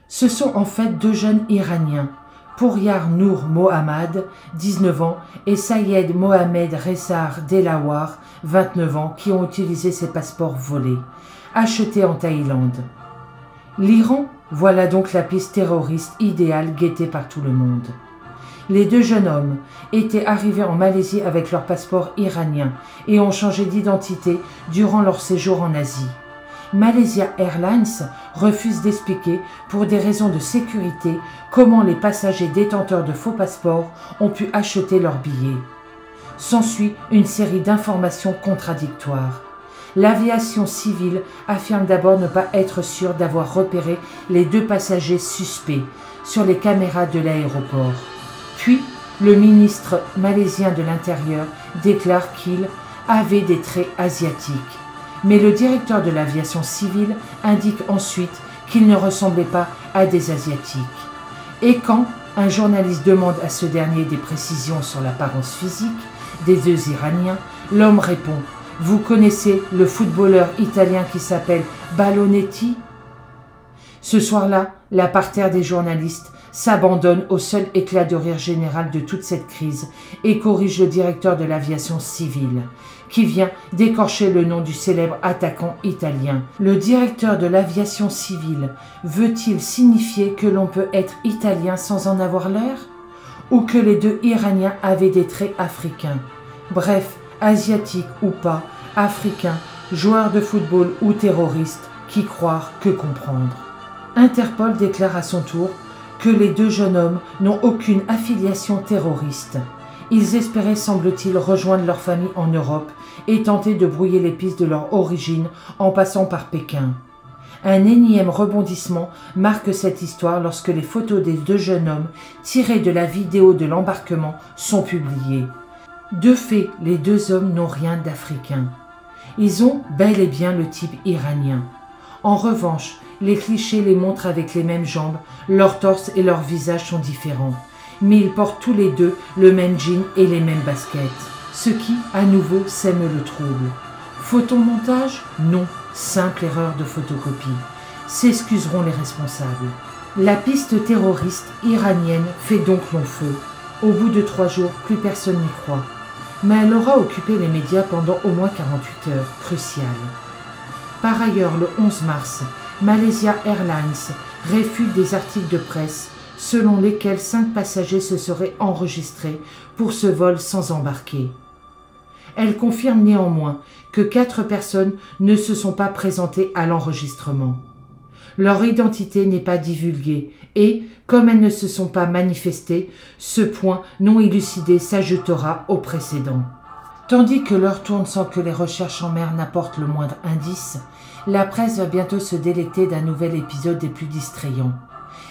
Ce sont en fait 2 jeunes Iraniens, Pouryar Nour Mohammad, 19 ans, et Sayed Mohamed Ressar Delawar, 29 ans, qui ont utilisé ces passeports volés, achetés en Thaïlande. L'Iran, voilà donc la piste terroriste idéale guettée par tout le monde. Les 2 jeunes hommes étaient arrivés en Malaisie avec leur passeport iranien et ont changé d'identité durant leur séjour en Asie. Malaysia Airlines refuse d'expliquer, pour des raisons de sécurité, comment les passagers détenteurs de faux passeports ont pu acheter leurs billets. S'ensuit une série d'informations contradictoires. L'aviation civile affirme d'abord ne pas être sûre d'avoir repéré les 2 passagers suspects sur les caméras de l'aéroport. Puis, le ministre malaisien de l'Intérieur déclare qu'il avait des traits asiatiques. Mais le directeur de l'aviation civile indique ensuite qu'il ne ressemblait pas à des Asiatiques. Et quand un journaliste demande à ce dernier des précisions sur l'apparence physique des 2 Iraniens, l'homme répond « Vous connaissez le footballeur italien qui s'appelle Ballonetti ?» Ce soir-là, la parterre des journalistes s'abandonne au seul éclat de rire général de toute cette crise et corrige le directeur de l'aviation civile, qui vient d'écorcher le nom du célèbre attaquant italien. Le directeur de l'aviation civile veut-il signifier que l'on peut être italien sans en avoir l'air? Ou que les 2 Iraniens avaient des traits africains? Bref, asiatiques ou pas, africains, joueurs de football ou terroristes, qui croire que comprendre. Interpol déclare à son tour que les 2 jeunes hommes n'ont aucune affiliation terroriste. Ils espéraient, semble-t-il, rejoindre leur famille en Europe et tenter de brouiller les pistes de leur origine en passant par Pékin. Un énième rebondissement marque cette histoire lorsque les photos des 2 jeunes hommes tirées de la vidéo de l'embarquement sont publiées. De fait, les 2 hommes n'ont rien d'africain. Ils ont bel et bien le type iranien. En revanche, les clichés les montrent avec les mêmes jambes, leur torse et leur visage sont différents. Mais ils portent tous les 2 le même jean et les mêmes baskets. Ce qui, à nouveau, sème le trouble. Photomontage? Non, simple erreur de photocopie. S'excuseront les responsables. La piste terroriste iranienne fait donc long feu. Au bout de 3 jours, plus personne n'y croit. Mais elle aura occupé les médias pendant au moins 48 heures, cruciales. Par ailleurs, le 11 mars, Malaysia Airlines réfute des articles de presse selon lesquels 5 passagers se seraient enregistrés pour ce vol sans embarquer. Elle confirme néanmoins que 4 personnes ne se sont pas présentées à l'enregistrement. Leur identité n'est pas divulguée et, comme elles ne se sont pas manifestées, ce point non élucidé s'ajoutera au précédent. Tandis que l'heure tourne sans que les recherches en mer n'apportent le moindre indice, la presse va bientôt se délecter d'un nouvel épisode des plus distrayants.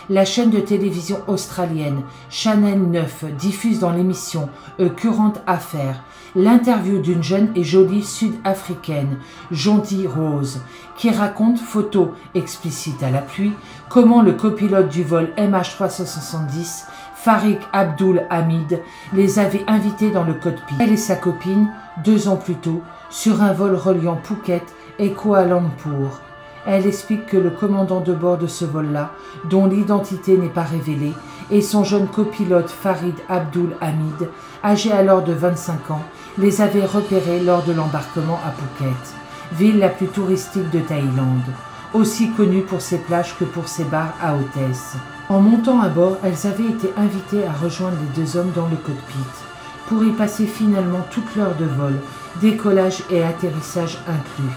La chaîne de télévision australienne Channel 9 diffuse dans l'émission A Current Affair l'interview d'une jeune et jolie sud-africaine, Jodie Rose, qui raconte, photo explicite à l'appui, comment le copilote du vol MH370, Farik Abdul Hamid, les avait invités dans le cockpit. Elle et sa copine, 2 ans plus tôt, sur un vol reliant Phuket et Kuala Lumpur. Elle explique que le commandant de bord de ce vol-là, dont l'identité n'est pas révélée, et son jeune copilote Farid Abdul Hamid, âgé alors de 25 ans, les avaient repérés lors de l'embarquement à Phuket, ville la plus touristique de Thaïlande, aussi connue pour ses plages que pour ses bars à hôtesses. En montant à bord, elles avaient été invitées à rejoindre les 2 hommes dans le cockpit, pour y passer finalement toute l'heure de vol, décollage et atterrissage inclus.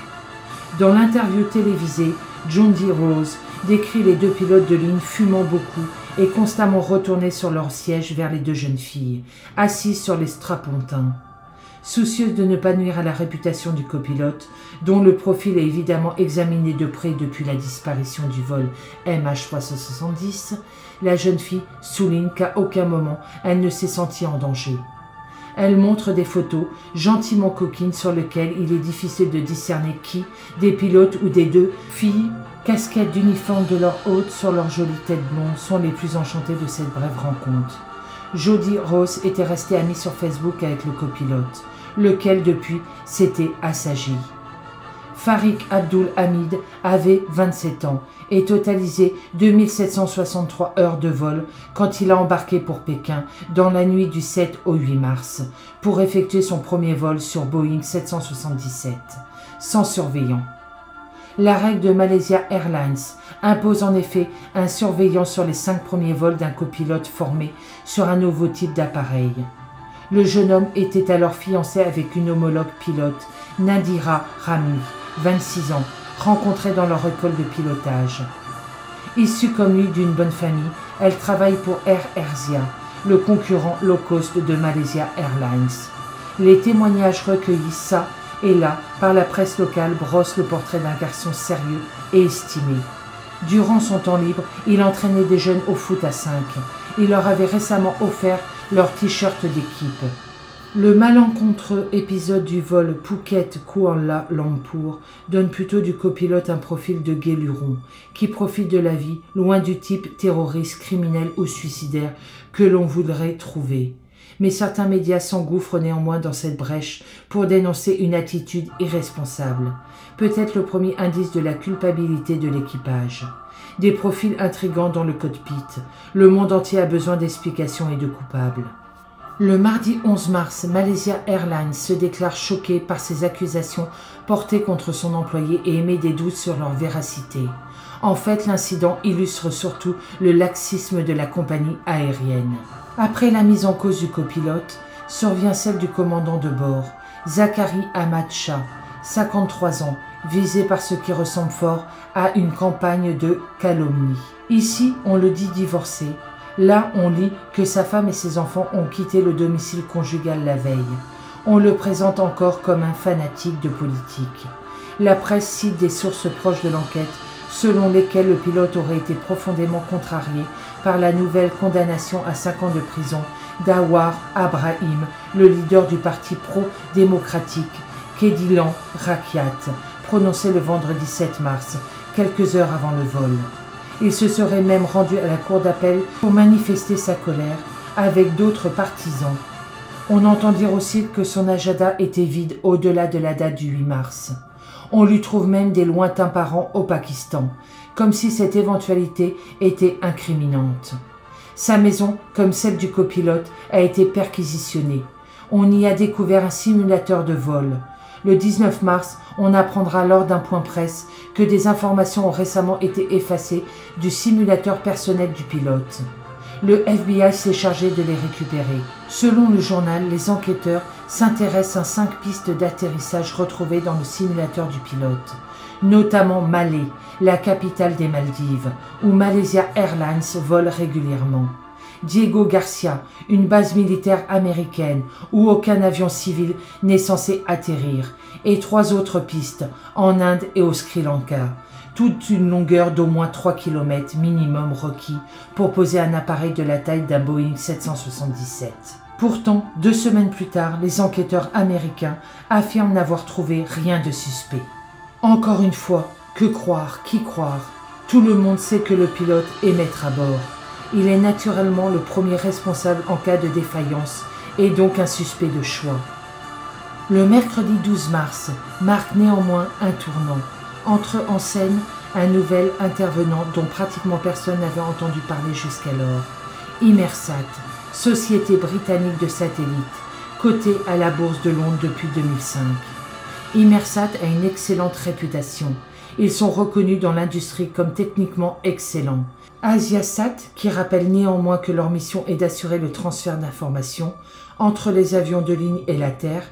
Dans l'interview télévisée, Jodie Rose décrit les 2 pilotes de ligne fumant beaucoup et constamment retournés sur leur siège vers les 2 jeunes filles, assises sur les strapontins. Soucieuse de ne pas nuire à la réputation du copilote, dont le profil est évidemment examiné de près depuis la disparition du vol MH370, la jeune fille souligne qu'à aucun moment elle ne s'est sentie en danger. Elle montre des photos gentiment coquines sur lesquelles il est difficile de discerner qui, des pilotes ou des 2 filles, casquettes d'uniforme de leur hôte sur leur jolie tête blonde, sont les plus enchantées de cette brève rencontre. Jodie Rose était restée amie sur Facebook avec le copilote, lequel depuis s'était assagi. Farik Abdul Hamid avait 27 ans et totalisait 2763 heures de vol quand il a embarqué pour Pékin dans la nuit du 7 au 8 mars pour effectuer son premier vol sur Boeing 777, sans surveillant. La règle de Malaysia Airlines impose en effet un surveillant sur les 5 premiers vols d'un copilote formé sur un nouveau type d'appareil. Le jeune homme était alors fiancé avec une homologue pilote, Nadira Rami, 26 ans, rencontrée dans leur école de pilotage. Issue comme lui d'une bonne famille, elle travaille pour Air Asia, le concurrent low cost de Malaysia Airlines. Les témoignages recueillis ça et là par la presse locale brossent le portrait d'un garçon sérieux et estimé. Durant son temps libre, il entraînait des jeunes au foot à 5. Il leur avait récemment offert leur t-shirt d'équipe. Le malencontreux épisode du vol Phuket-Kuala Lumpur donne plutôt du copilote un profil de guéluron, qui profite de la vie, loin du type terroriste, criminel ou suicidaire que l'on voudrait trouver. Mais certains médias s'engouffrent néanmoins dans cette brèche pour dénoncer une attitude irresponsable. Peut-être le premier indice de la culpabilité de l'équipage. Des profils intrigants dans le cockpit. Le monde entier a besoin d'explications et de coupables. Le mardi 11 mars, Malaysia Airlines se déclare choquée par ces accusations portées contre son employé et émet des doutes sur leur véracité. En fait, l'incident illustre surtout le laxisme de la compagnie aérienne. Après la mise en cause du copilote, survient celle du commandant de bord, Zachary Ahmad Shah, 53 ans, visé par ce qui ressemble fort à une campagne de calomnie. Ici, on le dit divorcé. Là, on lit que sa femme et ses enfants ont quitté le domicile conjugal la veille. On le présente encore comme un fanatique de politique. La presse cite des sources proches de l'enquête, selon lesquelles le pilote aurait été profondément contrarié par la nouvelle condamnation à 5 ans de prison d'Awar Abrahim, le leader du parti pro-démocratique Kedilan Rakyat, prononcé le vendredi 7 mars, quelques heures avant le vol. Il se serait même rendu à la cour d'appel pour manifester sa colère avec d'autres partisans. On entend dire aussi que son agenda était vide au-delà de la date du 8 mars. On lui trouve même des lointains parents au Pakistan, comme si cette éventualité était incriminante. Sa maison, comme celle du copilote, a été perquisitionnée. On y a découvert un simulateur de vol. Le 19 mars, on apprendra lors d'un point presse que des informations ont récemment été effacées du simulateur personnel du pilote. Le FBI s'est chargé de les récupérer. Selon le journal, les enquêteurs s'intéressent à 5 pistes d'atterrissage retrouvées dans le simulateur du pilote, notamment Malé, la capitale des Maldives, où Malaysia Airlines vole régulièrement. Diego Garcia, une base militaire américaine où aucun avion civil n'est censé atterrir, et 3 autres pistes en Inde et au Sri Lanka, toute une longueur d'au moins 3 km minimum requis pour poser un appareil de la taille d'un Boeing 777. Pourtant, 2 semaines plus tard, les enquêteurs américains affirment n'avoir trouvé rien de suspect. Encore une fois, que croire, qui croire? Tout le monde sait que le pilote est maître à bord. Il est naturellement le premier responsable en cas de défaillance et donc un suspect de choix. Le mercredi 12 mars marque néanmoins un tournant. Entre en scène un nouvel intervenant dont pratiquement personne n'avait entendu parler jusqu'alors. Inmarsat, société britannique de satellites, cotée à la bourse de Londres depuis 2005. Inmarsat a une excellente réputation. Ils sont reconnus dans l'industrie comme techniquement excellents. Asiasat, qui rappelle néanmoins que leur mission est d'assurer le transfert d'informations entre les avions de ligne et la Terre,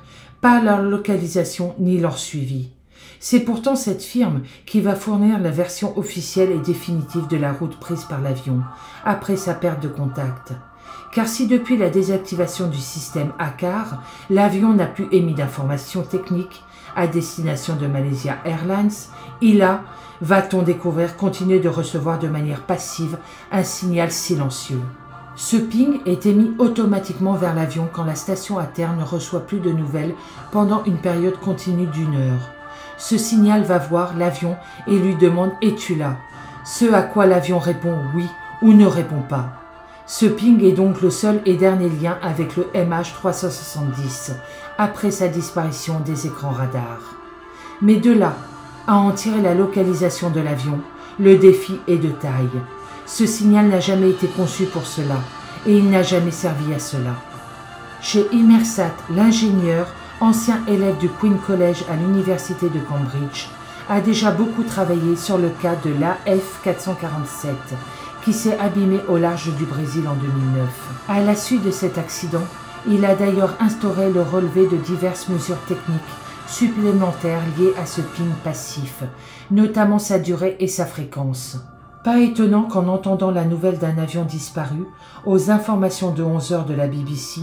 pas leur localisation ni leur suivi. C'est pourtant cette firme qui va fournir la version officielle et définitive de la route prise par l'avion, après sa perte de contact. Car si depuis la désactivation du système ACAR, l'avion n'a plus émis d'informations techniques à destination de Malaysia Airlines, il a, va-t-on découvrir, continué de recevoir de manière passive un signal silencieux. Ce ping est émis automatiquement vers l'avion quand la station à terre ne reçoit plus de nouvelles pendant une période continue d'1 heure. Ce signal va voir l'avion et lui demande « Es-tu là ?», ce à quoi l'avion répond « oui » ou ne répond pas. Ce ping est donc le seul et dernier lien avec le MH370, après sa disparition des écrans radars. Mais de là à en tirer la localisation de l'avion, le défi est de taille. Ce signal n'a jamais été conçu pour cela, et il n'a jamais servi à cela. Chez Inmarsat, l'ingénieur, ancien élève du Queen College à l'université de Cambridge, a déjà beaucoup travaillé sur le cas de l'AF-447, qui s'est abîmé au large du Brésil en 2009. À la suite de cet accident, il a d'ailleurs instauré le relevé de diverses mesures techniques supplémentaires liées à ce ping passif, notamment sa durée et sa fréquence. Pas étonnant qu'en entendant la nouvelle d'un avion disparu, aux informations de 11 h de la BBC,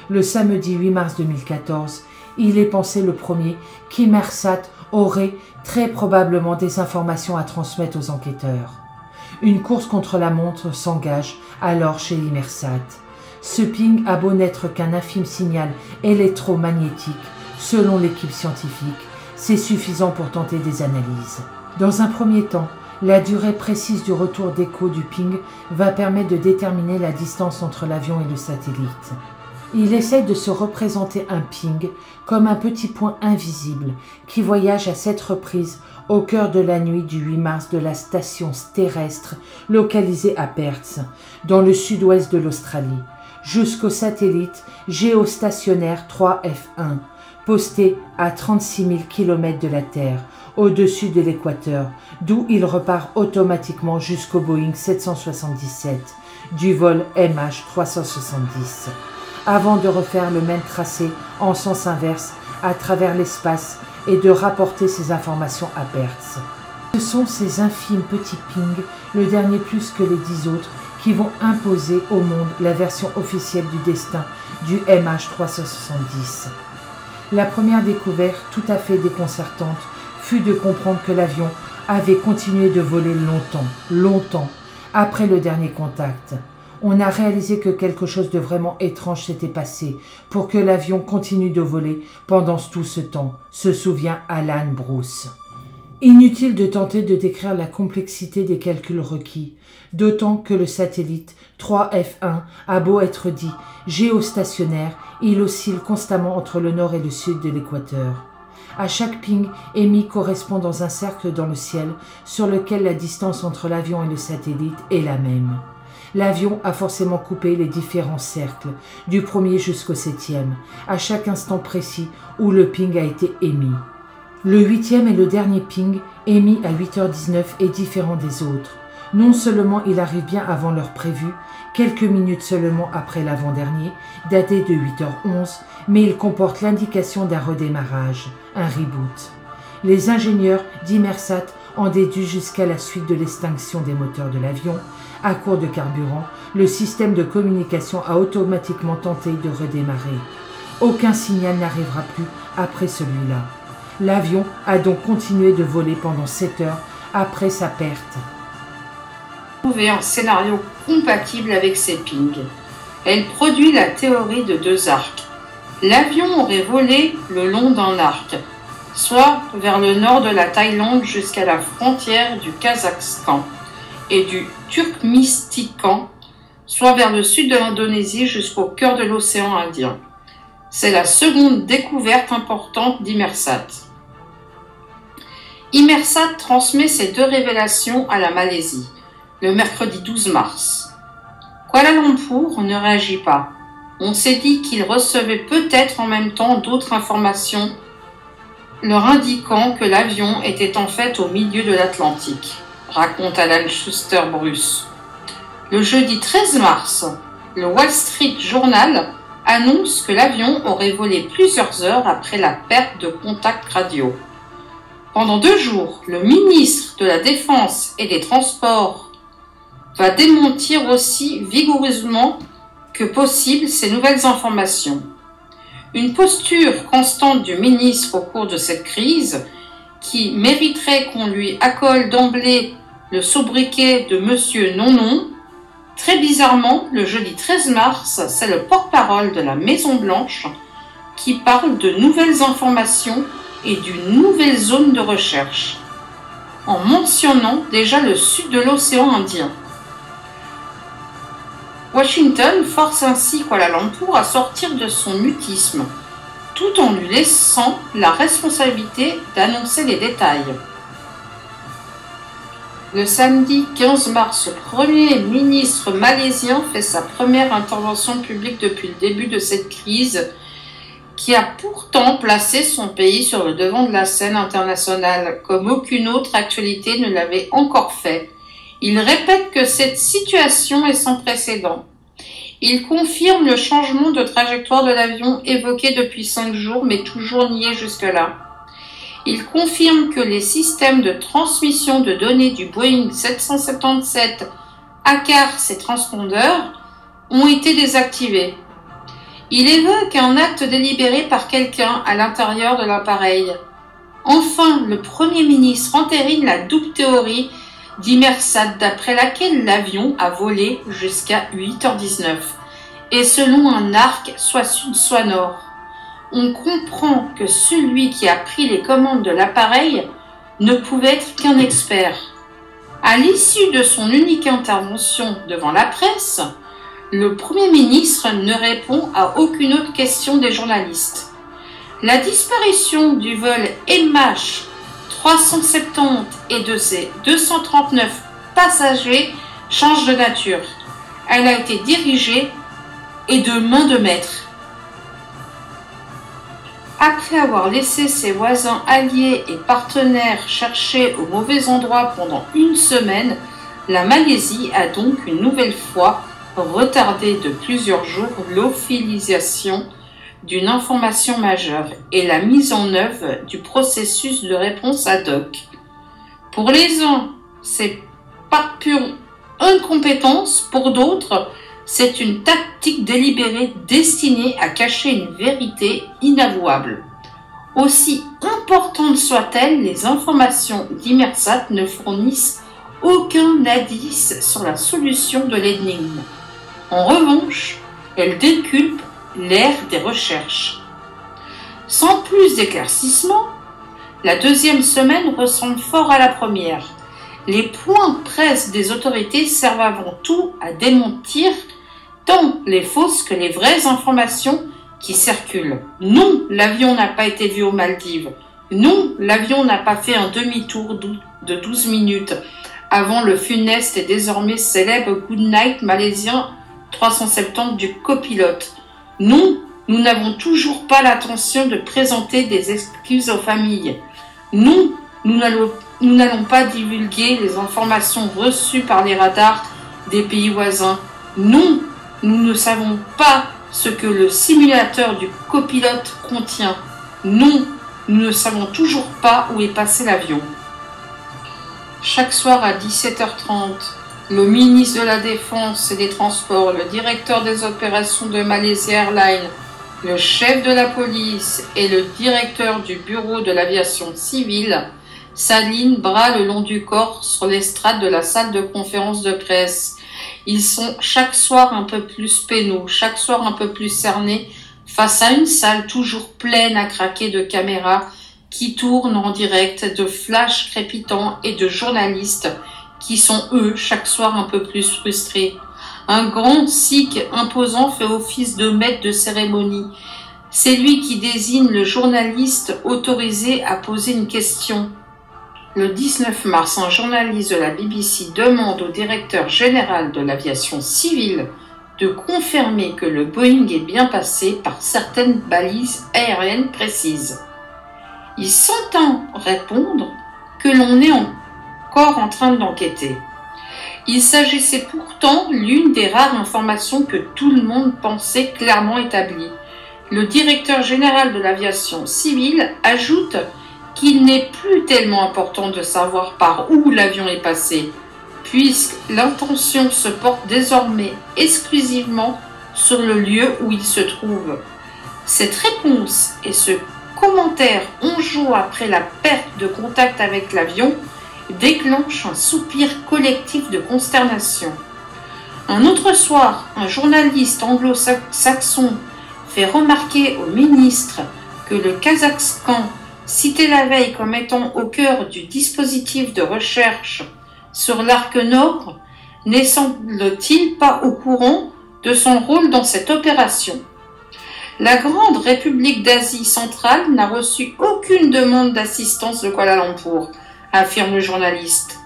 le samedi 8 mars 2014, il ait pensé le premier qu'Inmarsat aurait très probablement des informations à transmettre aux enquêteurs. Une course contre la montre s'engage alors chez Inmarsat. Ce ping a beau n'être qu'un infime signal électromagnétique, selon l'équipe scientifique, c'est suffisant pour tenter des analyses. Dans un premier temps, la durée précise du retour d'écho du ping va permettre de déterminer la distance entre l'avion et le satellite. Il essaie de se représenter un ping comme un petit point invisible qui voyage à 7 reprises au cœur de la nuit du 8 mars de la station terrestre localisée à Perth, dans le sud-ouest de l'Australie, jusqu'au satellite géostationnaire 3F1, posté à 36 000 km de la Terre, au-dessus de l'équateur, d'où il repart automatiquement jusqu'au Boeing 777 du vol MH370, avant de refaire le même tracé en sens inverse à travers l'espace et de rapporter ses informations à Perth. Ce sont ces infimes petits pings, le dernier plus que les 10 autres, qui vont imposer au monde la version officielle du destin du MH370. La première découverte, tout à fait déconcertante, fut de comprendre que l'avion avait continué de voler longtemps, après le dernier contact. On a réalisé que quelque chose de vraiment étrange s'était passé pour que l'avion continue de voler pendant tout ce temps, se souvient Alan Bruce. Inutile de tenter de décrire la complexité des calculs requis, d'autant que le satellite 3F1 a beau être dit géostationnaire, il oscille constamment entre le nord et le sud de l'équateur. À chaque ping émis correspond dans un cercle dans le ciel sur lequel la distance entre l'avion et le satellite est la même. L'avion a forcément coupé les différents cercles, du premier jusqu'au 7e, à chaque instant précis où le ping a été émis. Le 8e et le dernier ping, émis à 8h19, est différent des autres. Non seulement il arrive bien avant l'heure prévue, quelques minutes seulement après l'avant-dernier, daté de 8h11, mais il comporte l'indication d'un redémarrage, un reboot. Les ingénieurs d'Inmarsat en déduisent jusqu'à la suite de l'extinction des moteurs de l'avion. À court de carburant, le système de communication a automatiquement tenté de redémarrer. Aucun signal n'arrivera plus après celui-là. L'avion a donc continué de voler pendant 7 heures après sa perte. Trouver un scénario compatible avec ces pings. Elle produit la théorie de 2 arcs. L'avion aurait volé le long d'un arc, soit vers le nord de la Thaïlande jusqu'à la frontière du Kazakhstan, et du Turkménistan, soit vers le sud de l'Indonésie jusqu'au cœur de l'océan Indien. C'est la seconde découverte importante d'Inmarsat. Inmarsat transmet ces 2 révélations à la Malaisie, le mercredi 12 mars. Kuala Lumpur ne réagit pas. On s'est dit qu'il recevait peut-être en même temps d'autres informations leur indiquant que l'avion était en fait au milieu de l'Atlantique, raconte Alan Schuster Bruce. Le jeudi 13 mars, le Wall Street Journal annonce que l'avion aurait volé plusieurs heures après la perte de contact radio. Pendant 2 jours, le ministre de la Défense et des Transports va démentir aussi vigoureusement que possible ces nouvelles informations. Une posture constante du ministre au cours de cette crise, qui mériterait qu'on lui accole d'emblée le sobriquet de Monsieur Non-Non. Très bizarrement, le jeudi 13 mars, c'est le porte-parole de la Maison-Blanche qui parle de nouvelles informations et d'une nouvelle zone de recherche, en mentionnant déjà le sud de l'océan Indien. Washington force ainsi Kuala Lumpur à sortir de son mutisme, tout en lui laissant la responsabilité d'annoncer les détails. Le samedi 15 mars, le Premier ministre malaisien fait sa première intervention publique depuis le début de cette crise qui a pourtant placé son pays sur le devant de la scène internationale, comme aucune autre actualité ne l'avait encore fait. Il répète que cette situation est sans précédent. Il confirme le changement de trajectoire de l'avion évoqué depuis 5 jours, mais toujours nié jusque-là. Il confirme que les systèmes de transmission de données du Boeing 777 ACARS et transpondeurs ont été désactivés. Il évoque un acte délibéré par quelqu'un à l'intérieur de l'appareil. Enfin, le Premier ministre entérine la double théorie d'Inmarsat d'après laquelle l'avion a volé jusqu'à 8h19 et selon un arc soit sud soit nord. On comprend que celui qui a pris les commandes de l'appareil ne pouvait être qu'un expert. À l'issue de son unique intervention devant la presse, le Premier ministre ne répond à aucune autre question des journalistes. La disparition du vol MH370 et de ses 239 passagers change de nature. Elle a été dirigée et de main de maître. Après avoir laissé ses voisins alliés et partenaires chercher au mauvais endroit pendant une semaine, la Malaisie a donc une nouvelle fois retardé de plusieurs jours l'officialisation d'une information majeure et la mise en œuvre du processus de réponse ad hoc. Pour les uns, c'est par pure incompétence, pour d'autres, c'est une tactique délibérée destinée à cacher une vérité inavouable. Aussi importantes soient-elles, les informations d'Inmarsat ne fournissent aucun indice sur la solution de l'énigme. En revanche, elles déculpent l'ère des recherches. Sans plus d'éclaircissement, la deuxième semaine ressemble fort à la première. Les points presse des autorités servent avant tout à démentir tant les fausses que les vraies informations qui circulent. Non, l'avion n'a pas été vu aux Maldives. Non, l'avion n'a pas fait un demi-tour de 12 minutes avant le funeste et désormais célèbre Goodnight malaisien 370 du copilote. Non, nous n'avons toujours pas l'intention de présenter des excuses aux familles. Non, nous n'allons pas divulguer les informations reçues par les radars des pays voisins. Non, nous ne savons pas ce que le simulateur du copilote contient. Non, nous ne savons toujours pas où est passé l'avion. Chaque soir à 17h30, le ministre de la Défense et des Transports, le directeur des opérations de Malaysia Airlines, le chef de la police et le directeur du bureau de l'aviation civile s'alignent bras le long du corps sur l'estrade de la salle de conférence de presse. Ils sont chaque soir un peu plus peinauds, chaque soir un peu plus cernés, face à une salle toujours pleine à craquer de caméras qui tournent en direct, de flashs crépitants et de journalistes qui sont eux chaque soir un peu plus frustrés. Un grand sikh imposant fait office de maître de cérémonie. C'est lui qui désigne le journaliste autorisé à poser une question. Le 19 mars, un journaliste de la BBC demande au directeur général de l'aviation civile de confirmer que le Boeing est bien passé par certaines balises aériennes précises. Il s'entend répondre que l'on est encore en train d'enquêter. Il s'agissait pourtant l'une des rares informations que tout le monde pensait clairement établie. Le directeur général de l'aviation civile ajoute qu'il n'est plus tellement important de savoir par où l'avion est passé, puisque l'intention se porte désormais exclusivement sur le lieu où il se trouve. Cette réponse et ce commentaire 11 jours après la perte de contact avec l'avion déclenchent un soupir collectif de consternation. Un autre soir, un journaliste anglo-saxon fait remarquer au ministre que le Kazakhstan, cité la veille comme étant au cœur du dispositif de recherche sur l'arc nord, n'est semble-t-il pas au courant de son rôle dans cette opération. La grande République d'Asie centrale n'a reçu aucune demande d'assistance de Kuala Lumpur, affirme le journaliste.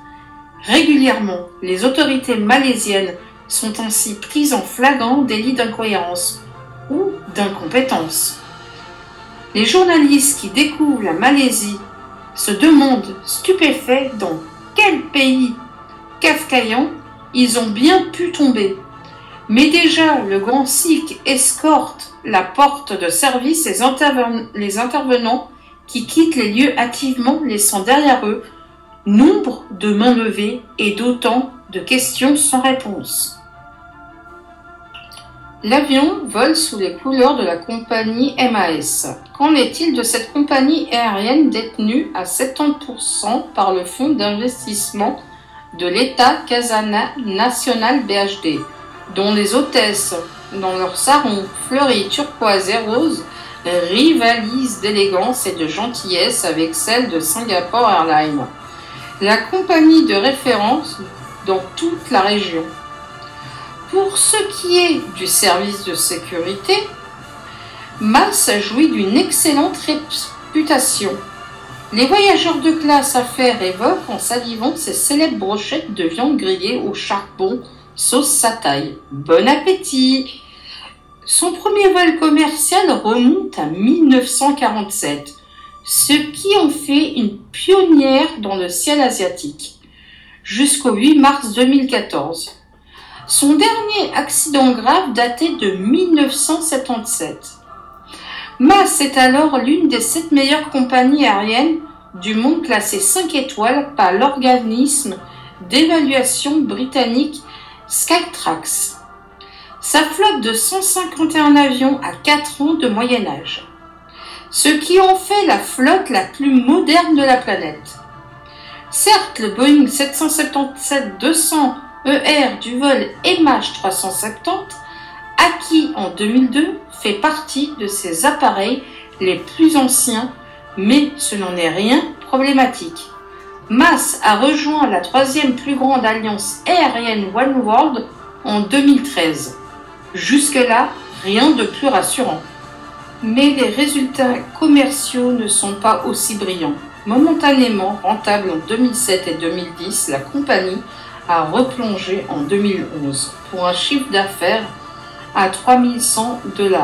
Régulièrement, les autorités malaisiennes sont ainsi prises en flagrant délit d'incohérence ou d'incompétence. Les journalistes qui découvrent la Malaisie se demandent stupéfaits dans quel pays kafkaïen ils ont bien pu tomber. Mais déjà, le grand sikh escorte la porte de service les intervenants qui quittent les lieux hâtivement, laissant derrière eux nombre de mains levées et d'autant de questions sans réponse. L'avion vole sous les couleurs de la compagnie MAS. Qu'en est-il de cette compagnie aérienne détenue à 70% par le fonds d'investissement de l'État Khazanah National BHD, dont les hôtesses, dans leurs sarons fleuris turquoise et rose, rivalisent d'élégance et de gentillesse avec celle de Singapore Airlines, la compagnie de référence dans toute la région. Pour ce qui est du service de sécurité, MAS jouit d'une excellente réputation. Les voyageurs de classe affaires évoquent en salivant ces célèbres brochettes de viande grillée au charbon sauce sataï. Bon appétit! Son premier vol commercial remonte à 1947, ce qui en fait une pionnière dans le ciel asiatique, jusqu'au 8 mars 2014. Son dernier accident grave datait de 1977. MAS est alors l'une des 7 meilleures compagnies aériennes du monde classées 5 étoiles par l'organisme d'évaluation britannique Skytrax. Sa flotte de 151 avions a 4 ans de moyen âge, ce qui en fait la flotte la plus moderne de la planète. Certes, le Boeing 777-200 ER du vol MH370, acquis en 2002, fait partie de ces appareils les plus anciens, mais ce n'en est rien problématique. MAS a rejoint la 3e plus grande alliance aérienne Oneworld en 2013. Jusque-là, rien de plus rassurant. Mais les résultats commerciaux ne sont pas aussi brillants. Momentanément rentable en 2007 et 2010, la compagnie a replongé en 2011 pour un chiffre d'affaires à 3100 $,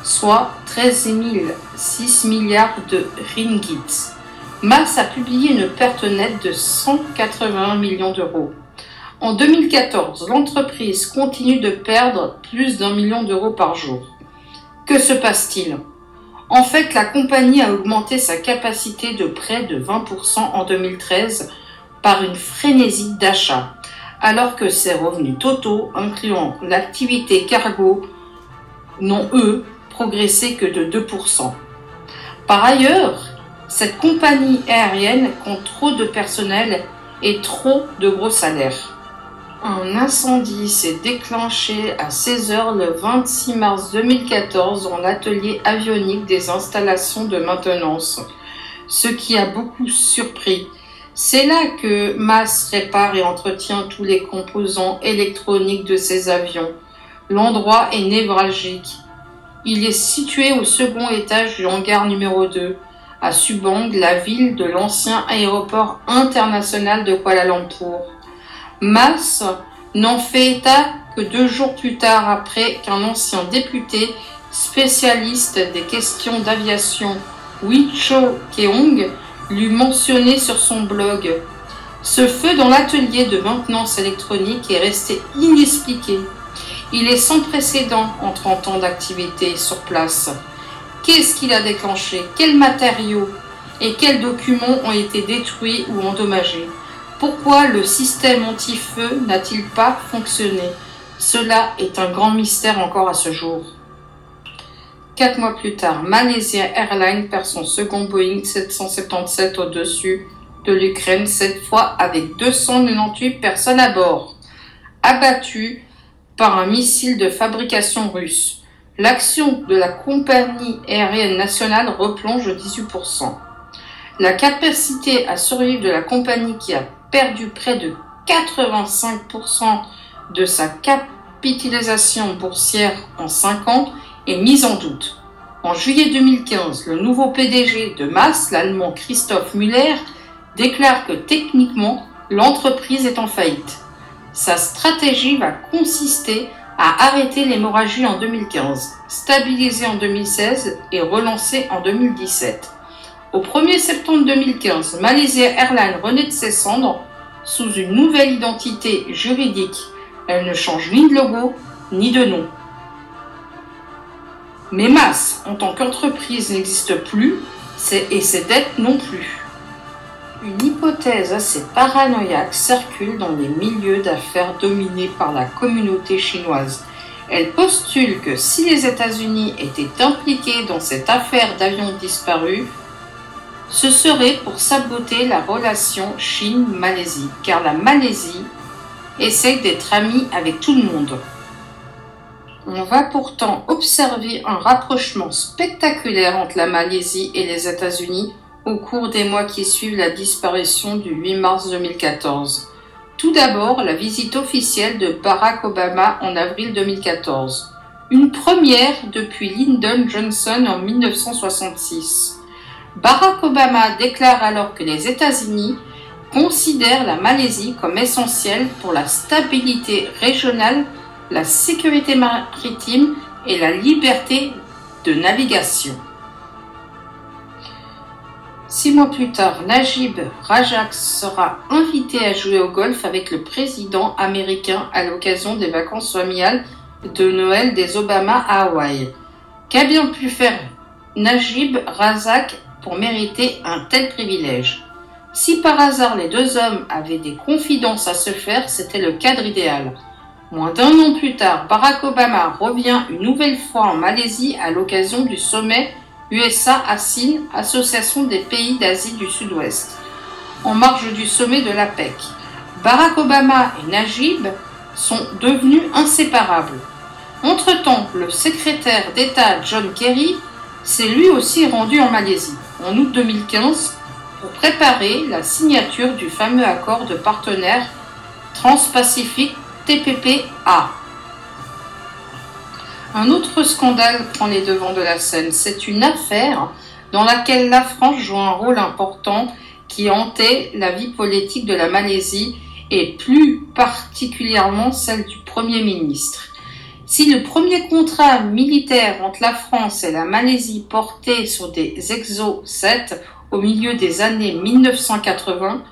soit 13,6 milliards de ringgit. MAS a publié une perte nette de 181 millions d'euros. En 2014, l'entreprise continue de perdre plus d'1 million d'euros par jour. Que se passe-t-il? En fait, la compagnie a augmenté sa capacité de près de 20% en 2013 par une frénésie d'achat, alors que ses revenus totaux, incluant l'activité cargo, n'ont, eux, progressé que de 2%. Par ailleurs, cette compagnie aérienne compte trop de personnel et trop de gros salaires. Un incendie s'est déclenché à 16h le 26 mars 2014 dans l'atelier avionique des installations de maintenance, ce qui a beaucoup surpris. C'est là que MAS répare et entretient tous les composants électroniques de ses avions. L'endroit est névralgique. Il est situé au 2e étage du hangar numéro 2, à Subang, la ville de l'ancien aéroport international de Kuala Lumpur. MAS n'en fait état que 2 jours plus tard après qu'un ancien député spécialiste des questions d'aviation, Wee Cho Keong, l'eût mentionné sur son blog. Ce feu dans l'atelier de maintenance électronique est resté inexpliqué. Il est sans précédent en 30 ans d'activité sur place. Qu'est-ce qu'il a déclenché? Quels matériaux et quels documents ont été détruits ou endommagés? Pourquoi le système anti-feu n'a-t-il pas fonctionné? Cela est un grand mystère encore à ce jour. 4 mois plus tard, Malaysia Airlines perd son second Boeing 777 au-dessus de l'Ukraine, cette fois avec 298 personnes à bord, abattues par un missile de fabrication russe. L'action de la compagnie aérienne nationale replonge de 18%. La capacité à survivre de la compagnie, qui a perdu près de 85% de sa capitalisation boursière en 5 ans, est mise en doute. En juillet 2015, le nouveau PDG de MAS, l'Allemand Christoph Müller, déclare que techniquement, l'entreprise est en faillite. Sa stratégie va consister a arrêté l'hémorragie en 2015, stabilisé en 2016 et relancé en 2017. Au 1er septembre 2015, Malaysia Airlines renaît de ses cendres sous une nouvelle identité juridique. Elle ne change ni de logo ni de nom. Mais MAS, en tant qu'entreprise, n'existe plus et ses dettes non plus. Une hypothèse assez paranoïaque circule dans les milieux d'affaires dominés par la communauté chinoise. Elle postule que si les États-Unis étaient impliqués dans cette affaire d'avions disparus, ce serait pour saboter la relation Chine-Malaisie, car la Malaisie essaie d'être amie avec tout le monde. On va pourtant observer un rapprochement spectaculaire entre la Malaisie et les États-Unis au cours des mois qui suivent la disparition du 8 mars 2014. Tout d'abord, la visite officielle de Barack Obama en avril 2014. Une première depuis Lyndon Johnson en 1966. Barack Obama déclare alors que les États-Unis considèrent la Malaisie comme essentielle pour la stabilité régionale, la sécurité maritime et la liberté de navigation. 6 mois plus tard, Najib Razak sera invité à jouer au golf avec le président américain à l'occasion des vacances familiales de Noël des Obama à Hawaï. Qu'a bien pu faire Najib Razak pour mériter un tel privilège? Si par hasard les deux hommes avaient des confidences à se faire, c'était le cadre idéal. Moins d'un an plus tard, Barack Obama revient une nouvelle fois en Malaisie à l'occasion du sommet USA-ASEAN, Association des pays d'Asie du Sud-Ouest, en marge du sommet de l'APEC. Barack Obama et Najib sont devenus inséparables. Entre-temps, le secrétaire d'État John Kerry s'est lui aussi rendu en Malaisie, en août 2015, pour préparer la signature du fameux accord de partenaires transpacifique TPP-A. Un autre scandale prend les devants de la scène. C'est une affaire dans laquelle la France joue un rôle important qui hantait la vie politique de la Malaisie et plus particulièrement celle du Premier ministre. Si le premier contrat militaire entre la France et la Malaisie portait sur des Exo-7 au milieu des années 1980,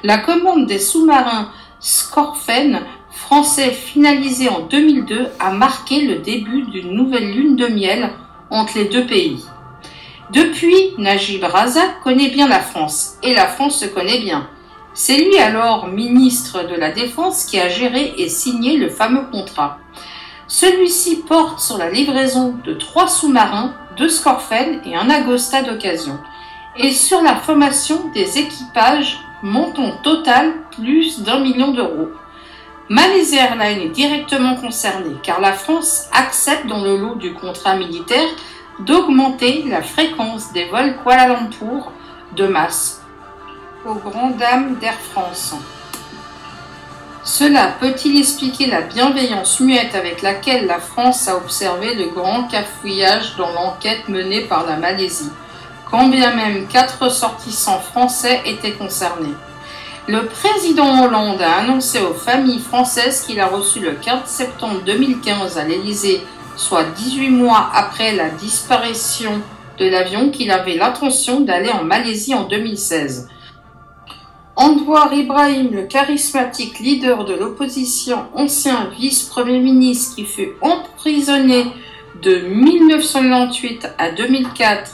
la commande des sous-marins Skorfen français finalisé en 2002 a marqué le début d'une nouvelle lune de miel entre les deux pays. Depuis, Najib Razak connaît bien la France, et la France se connaît bien. C'est lui alors ministre de la Défense qui a géré et signé le fameux contrat. Celui-ci porte sur la livraison de 3 sous-marins, 2 Skorfen et un Agosta d'occasion, et sur la formation des équipages montant total plus d'1 million d'euros. Malaysia Airlines est directement concernée car la France accepte dans le lot du contrat militaire d'augmenter la fréquence des vols Kuala Lumpur de masse aux grandes dames d'Air France. Cela peut-il expliquer la bienveillance muette avec laquelle la France a observé le grand cafouillage dans l'enquête menée par la Malaisie, quand bien même 4 ressortissants français étaient concernés? Le président Hollande a annoncé aux familles françaises qu'il a reçu le 15 septembre 2015 à l'Élysée, soit 18 mois après la disparition de l'avion, qu'il avait l'intention d'aller en Malaisie en 2016. Anwar Ibrahim, le charismatique leader de l'opposition, ancien vice-premier ministre qui fut emprisonné de 1998 à 2004,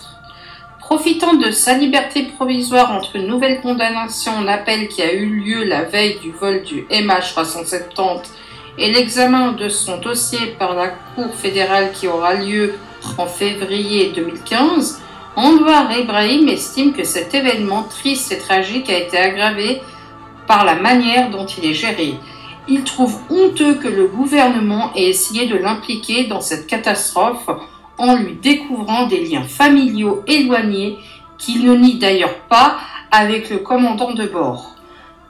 profitant de sa liberté provisoire entre une nouvelle condamnation en appel qui a eu lieu la veille du vol du MH370 et l'examen de son dossier par la Cour fédérale qui aura lieu en février 2015, Anwar Ibrahim estime que cet événement triste et tragique a été aggravé par la manière dont il est géré. Il trouve honteux que le gouvernement ait essayé de l'impliquer dans cette catastrophe en lui découvrant des liens familiaux éloignés qu'il ne nie d'ailleurs pas avec le commandant de bord.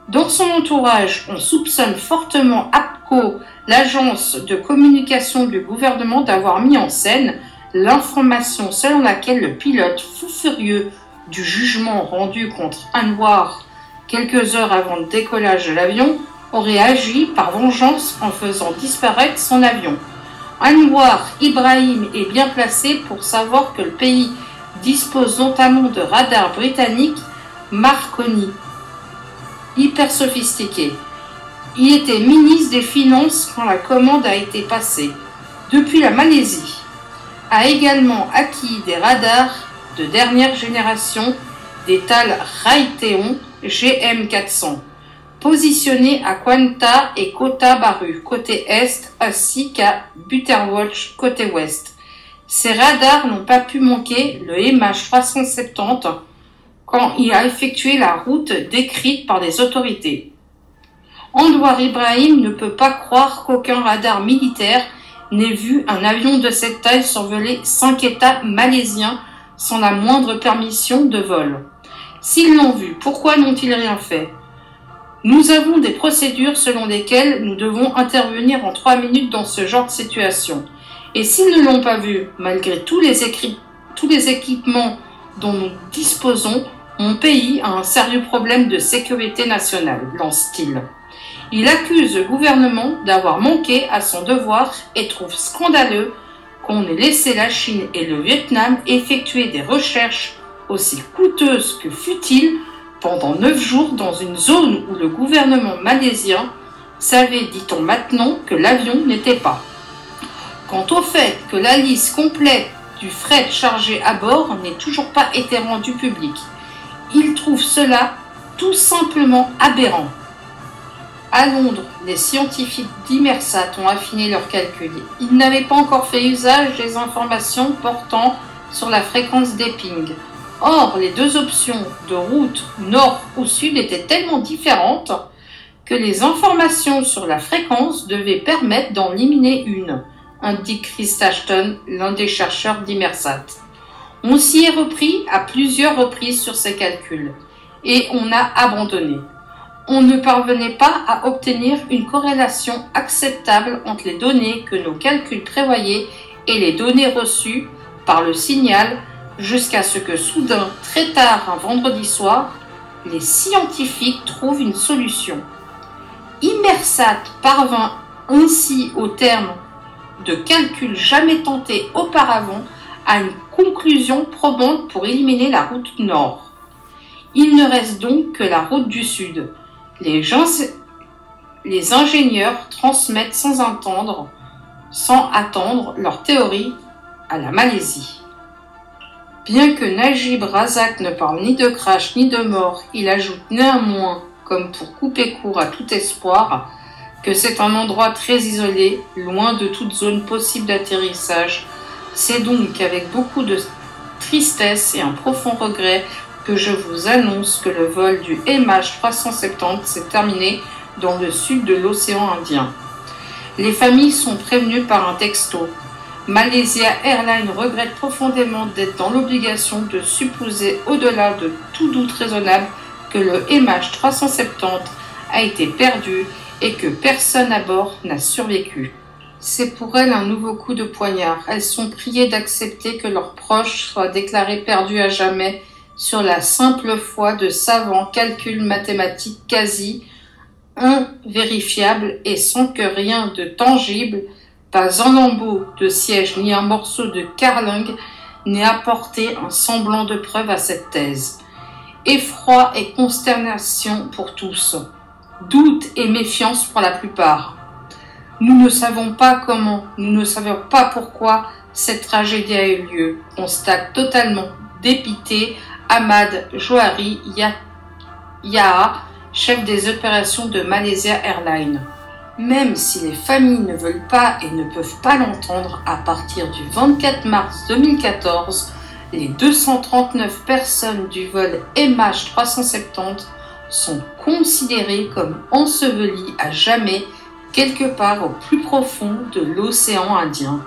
Dans son entourage, on soupçonne fortement APCO, l'agence de communication du gouvernement, d'avoir mis en scène l'information selon laquelle le pilote fou furieux du jugement rendu contre Anwar quelques heures avant le décollage de l'avion aurait agi par vengeance en faisant disparaître son avion. Anwar Ibrahim est bien placé pour savoir que le pays dispose notamment de radars britanniques Marconi, hyper sophistiqués. Il était ministre des Finances quand la commande a été passée. Depuis, la Malaisie a également acquis des radars de dernière génération, des Tal Raytheon GM400, positionnés à Kuanta et Kota Baru, côté est, ainsi qu'à Butterwatch, côté ouest. Ces radars n'ont pas pu manquer le MH370 quand il a effectué la route décrite par les autorités. Anwar Ibrahim ne peut pas croire qu'aucun radar militaire n'ait vu un avion de cette taille survoler 5 États malaisiens sans la moindre permission de vol. S'ils l'ont vu, pourquoi n'ont-ils rien fait? Nous avons des procédures selon lesquelles nous devons intervenir en 3 minutes dans ce genre de situation. Et s'ils ne l'ont pas vu, malgré tous les équipements dont nous disposons, mon pays a un sérieux problème de sécurité nationale, lance-t-il. Il accuse le gouvernement d'avoir manqué à son devoir et trouve scandaleux qu'on ait laissé la Chine et le Vietnam effectuer des recherches aussi coûteuses que futiles pendant 9 jours dans une zone où le gouvernement malaisien savait, dit-on maintenant, que l'avion n'était pas. Quant au fait que la liste complète du fret chargé à bord n'ait toujours pas été rendue publique, il trouve cela tout simplement aberrant. À Londres, les scientifiques d'Inmarsat ont affiné leurs calculs. Ils n'avaient pas encore fait usage des informations portant sur la fréquence des pings. Or, les deux options de route nord ou sud étaient tellement différentes que les informations sur la fréquence devaient permettre d'en éliminer une, indique Chris Ashton, l'un des chercheurs d'Inmarsat. On s'y est repris à plusieurs reprises sur ces calculs et on a abandonné. On ne parvenait pas à obtenir une corrélation acceptable entre les données que nos calculs prévoyaient et les données reçues par le signal, jusqu'à ce que soudain, très tard un vendredi soir, les scientifiques trouvent une solution. Inmarsat parvint ainsi au terme de calculs jamais tentés auparavant à une conclusion probante pour éliminer la route nord. Il ne reste donc que la route du sud. Les ingénieurs transmettent sans attendre leur théorie à la Malaisie. Bien que Najib Razak ne parle ni de crash ni de mort, il ajoute néanmoins, comme pour couper court à tout espoir, que c'est un endroit très isolé, loin de toute zone possible d'atterrissage. C'est donc avec beaucoup de tristesse et un profond regret que je vous annonce que le vol du MH370 s'est terminé dans le sud de l'océan Indien. Les familles sont prévenues par un texto. Malaysia Airlines regrette profondément d'être dans l'obligation de supposer au-delà de tout doute raisonnable que le MH370 a été perdu et que personne à bord n'a survécu. C'est pour elles un nouveau coup de poignard. Elles sont priées d'accepter que leurs proches soient déclarés perdus à jamais sur la simple foi de savants calculs mathématiques quasi invérifiables et sans que rien de tangible, pas un lambeau de siège ni un morceau de carlingue n'ait apporté un semblant de preuve à cette thèse. Effroi et consternation pour tous, doute et méfiance pour la plupart. Nous ne savons pas comment, nous ne savons pas pourquoi cette tragédie a eu lieu, constate totalement dépité Ahmad Johari Yaha, chef des opérations de Malaysia Airlines. Même si les familles ne veulent pas et ne peuvent pas l'entendre, à partir du 24 mars 2014, les 239 personnes du vol MH370 sont considérées comme ensevelies à jamais quelque part au plus profond de l'océan Indien.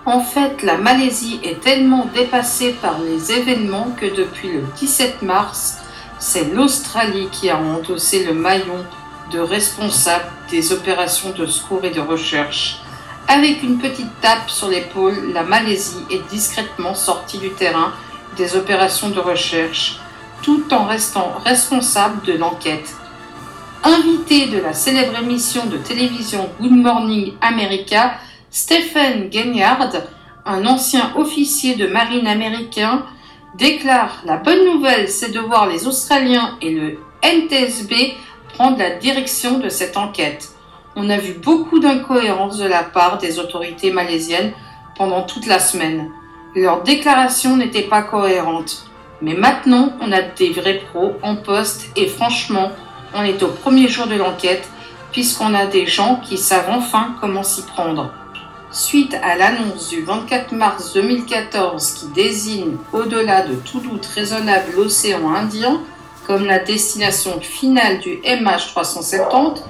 En fait, la Malaisie est tellement dépassée par les événements que depuis le 17 mars, c'est l'Australie qui a endossé le maillot de responsable des opérations de secours et de recherche. Avec une petite tape sur l'épaule, la Malaisie est discrètement sortie du terrain des opérations de recherche, tout en restant responsable de l'enquête. Invité de la célèbre émission de télévision Good Morning America, Stephen Gaillard, un ancien officier de marine américain, déclare « La bonne nouvelle, c'est de voir les Australiens et le NTSB prendre la direction de cette enquête. On a vu beaucoup d'incohérences de la part des autorités malaisiennes pendant toute la semaine. Leurs déclarations n'étaient pas cohérentes. Mais maintenant, on a des vrais pros en poste et franchement, on est au premier jour de l'enquête puisqu'on a des gens qui savent enfin comment s'y prendre. » Suite à l'annonce du 24 mars 2014 qui désigne au-delà de tout doute raisonnable l'océan Indien comme la destination finale du MH370,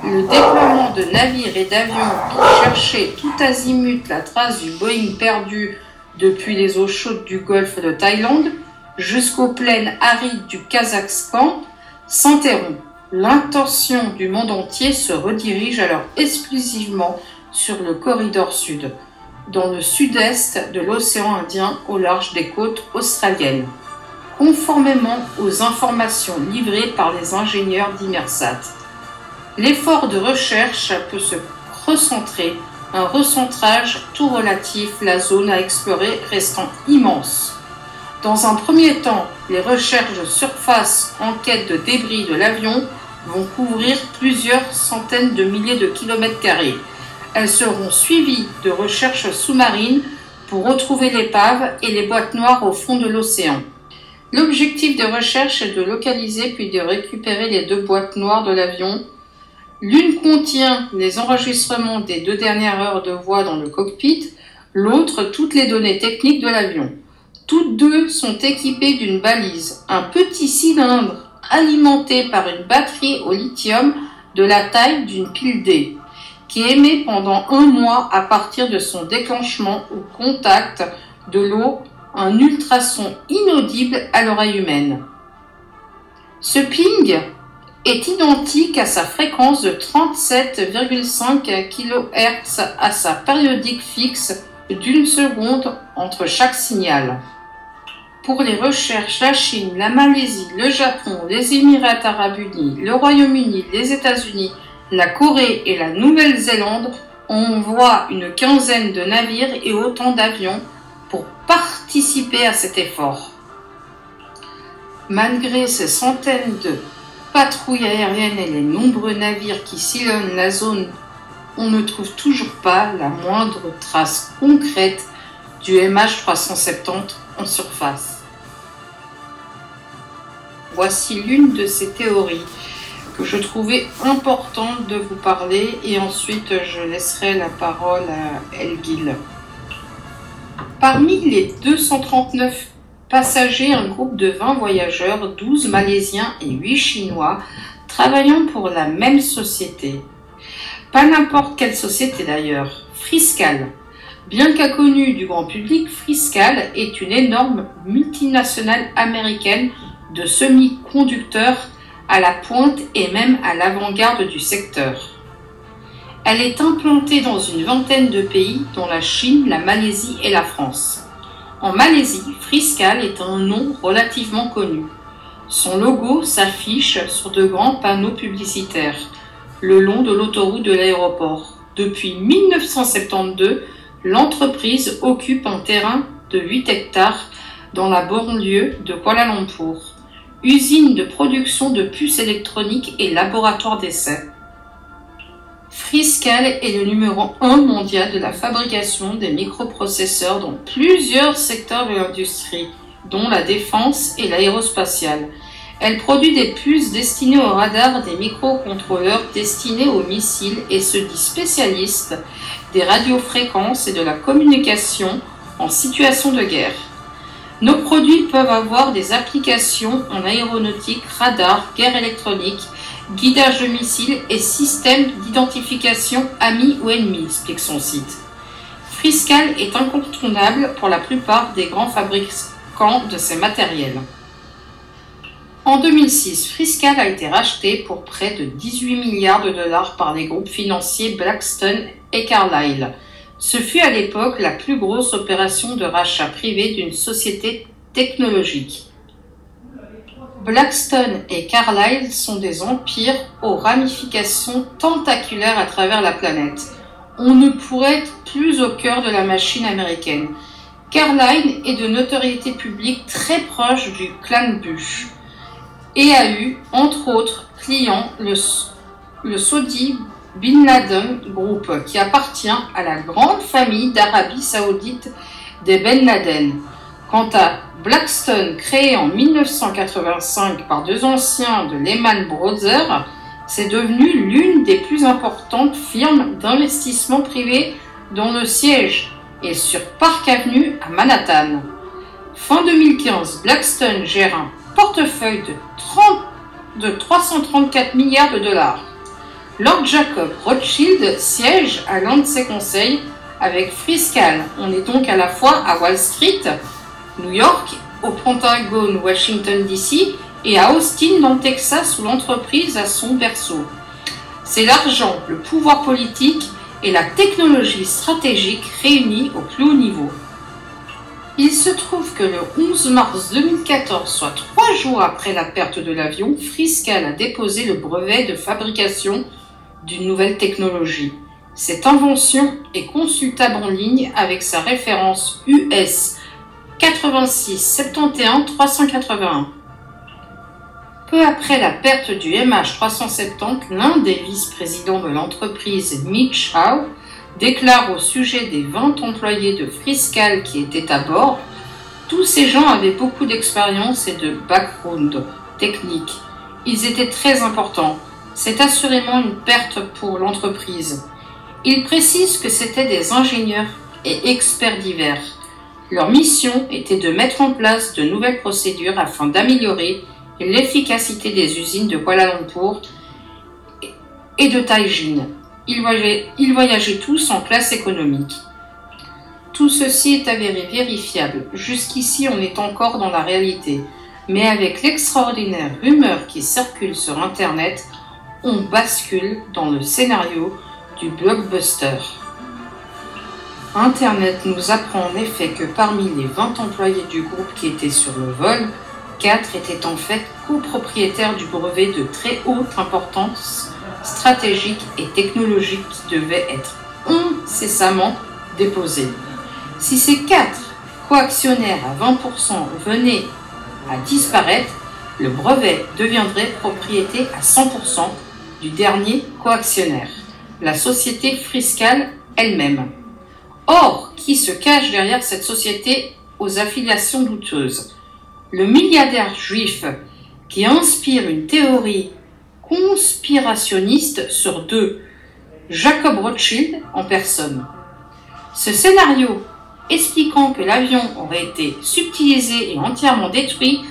le déploiement de navires et d'avions qui cherchaient tout azimut la trace du Boeing perdu depuis les eaux chaudes du golfe de Thaïlande jusqu'aux plaines arides du Kazakhstan s'interrompt. L'intention du monde entier se redirige alors exclusivement sur le corridor sud, dans le sud-est de l'océan Indien au large des côtes australiennes, conformément aux informations livrées par les ingénieurs d'Inmersat. L'effort de recherche peut se recentrer, un recentrage tout relatif, la zone à explorer restant immense. Dans un premier temps, les recherches de surface en quête de débris de l'avion vont couvrir plusieurs centaines de milliers de kilomètres carrés. Elles seront suivies de recherches sous-marines pour retrouver l'épave et les boîtes noires au fond de l'océan. L'objectif de recherche est de localiser puis de récupérer les 2 boîtes noires de l'avion. L'une contient les enregistrements des 2 dernières heures de vol dans le cockpit, l'autre toutes les données techniques de l'avion. Toutes 2 sont équipées d'une balise, un petit cylindre alimenté par une batterie au lithium de la taille d'une pile D, qui émet pendant 1 mois à partir de son déclenchement au contact de l'eau un ultrason inaudible à l'oreille humaine. Ce ping est identique à sa fréquence de 37,5 kHz à sa périodique fixe d'1 seconde entre chaque signal. Pour les recherches, la Chine, la Malaisie, le Japon, les Émirats arabes unis, le Royaume-Uni, les États-Unis, la Corée et la Nouvelle-Zélande envoient une quinzaine de navires et autant d'avions pour participer à cet effort. Malgré ces centaines de patrouilles aériennes et les nombreux navires qui sillonnent la zone, on ne trouve toujours pas la moindre trace concrète du MH370 en surface. Voici l'une de ces théories que je trouvais importante de vous parler et ensuite je laisserai la parole à Elgil. Parmi les 239 passagers, un groupe de 20 voyageurs, 12 Malaisiens et 8 Chinois, travaillant pour la même société. Pas n'importe quelle société d'ailleurs, Freescale. Bien qu'inconnue du grand public, Freescale est une énorme multinationale américaine de semi-conducteurs à la pointe et même à l'avant-garde du secteur. Elle est implantée dans une vingtaine de pays, dont la Chine, la Malaisie et la France. En Malaisie, Freescale est un nom relativement connu. Son logo s'affiche sur de grands panneaux publicitaires le long de l'autoroute de l'aéroport. Depuis 1972, l'entreprise occupe un terrain de 8 hectares dans la banlieue de Kuala Lumpur, usine de production de puces électroniques et laboratoire d'essais. Freescale est le numéro 1 mondial de la fabrication des microprocesseurs dans plusieurs secteurs de l'industrie, dont la défense et l'aérospatiale. Elle produit des puces destinées au radar, des microcontrôleurs destinés aux missiles et se dit spécialiste des radiofréquences et de la communication en situation de guerre. Nos produits peuvent avoir des applications en aéronautique, radar, guerre électronique, guidage de missiles et système d'identification amis ou ennemis, explique son site. Freescale est incontournable pour la plupart des grands fabricants de ces matériels. En 2006, Freescale a été racheté pour près de 18 milliards de dollars par les groupes financiers Blackstone et Carlyle. Ce fut à l'époque la plus grosse opération de rachat privé d'une société technologique. Blackstone et Carlyle sont des empires aux ramifications tentaculaires à travers la planète. On ne pourrait être plus au cœur de la machine américaine. Carlyle est de notoriété publique très proche du clan Bush et a eu, entre autres clients, le Saudi Bin Laden Group, qui appartient à la grande famille d'Arabie Saoudite des Ben Laden. Quant à Blackstone, créé en 1985 par deux anciens de Lehman Brothers, c'est devenu l'une des plus importantes firmes d'investissement privé dont le siège est sur Park Avenue à Manhattan. Fin 2015, Blackstone gère un portefeuille de 334 milliards de dollars. Lord Jacob Rothschild siège à l'un de ses conseils avec Freescale. On est donc à la fois à Wall Street, New York, au Pentagone, Washington DC et à Austin dans le Texas où l'entreprise a son berceau. C'est l'argent, le pouvoir politique et la technologie stratégique réunis au plus haut niveau. Il se trouve que le 11 mars 2014, soit 3 jours après la perte de l'avion, Freescale a déposé le brevet de fabrication d'une nouvelle technologie. Cette invention est consultable en ligne avec sa référence US 86 71 381. Peu après la perte du MH370, l'un des vice-présidents de l'entreprise, Mitch Howe, déclare au sujet des 20 employés de Freescale qui étaient à bord: tous ces gens avaient beaucoup d'expérience et de background technique. Ils étaient très importants. C'est assurément une perte pour l'entreprise. Il précise que c'étaient des ingénieurs et experts divers. Leur mission était de mettre en place de nouvelles procédures afin d'améliorer l'efficacité des usines de Kuala Lumpur et de Taïjin. Ils voyageaient tous en classe économique. Tout ceci est avéré vérifiable. Jusqu'ici, on est encore dans la réalité. Mais avec l'extraordinaire rumeur qui circule sur Internet, on bascule dans le scénario du blockbuster. Internet nous apprend en effet que parmi les 20 employés du groupe qui étaient sur le vol, 4 étaient en fait copropriétaires du brevet de très haute importance stratégique et technologique qui devait être incessamment déposé. Si ces 4 coactionnaires à 20% venaient à disparaître, le brevet deviendrait propriété à 100% du dernier coactionnaire, la société Freescale elle-même. Or, qui se cache derrière cette société aux affiliations douteuses? Le milliardaire juif qui inspire une théorie conspirationniste sur deux, Jacob Rothschild en personne. Ce scénario expliquant que l'avion aurait été subtilisé et entièrement détruit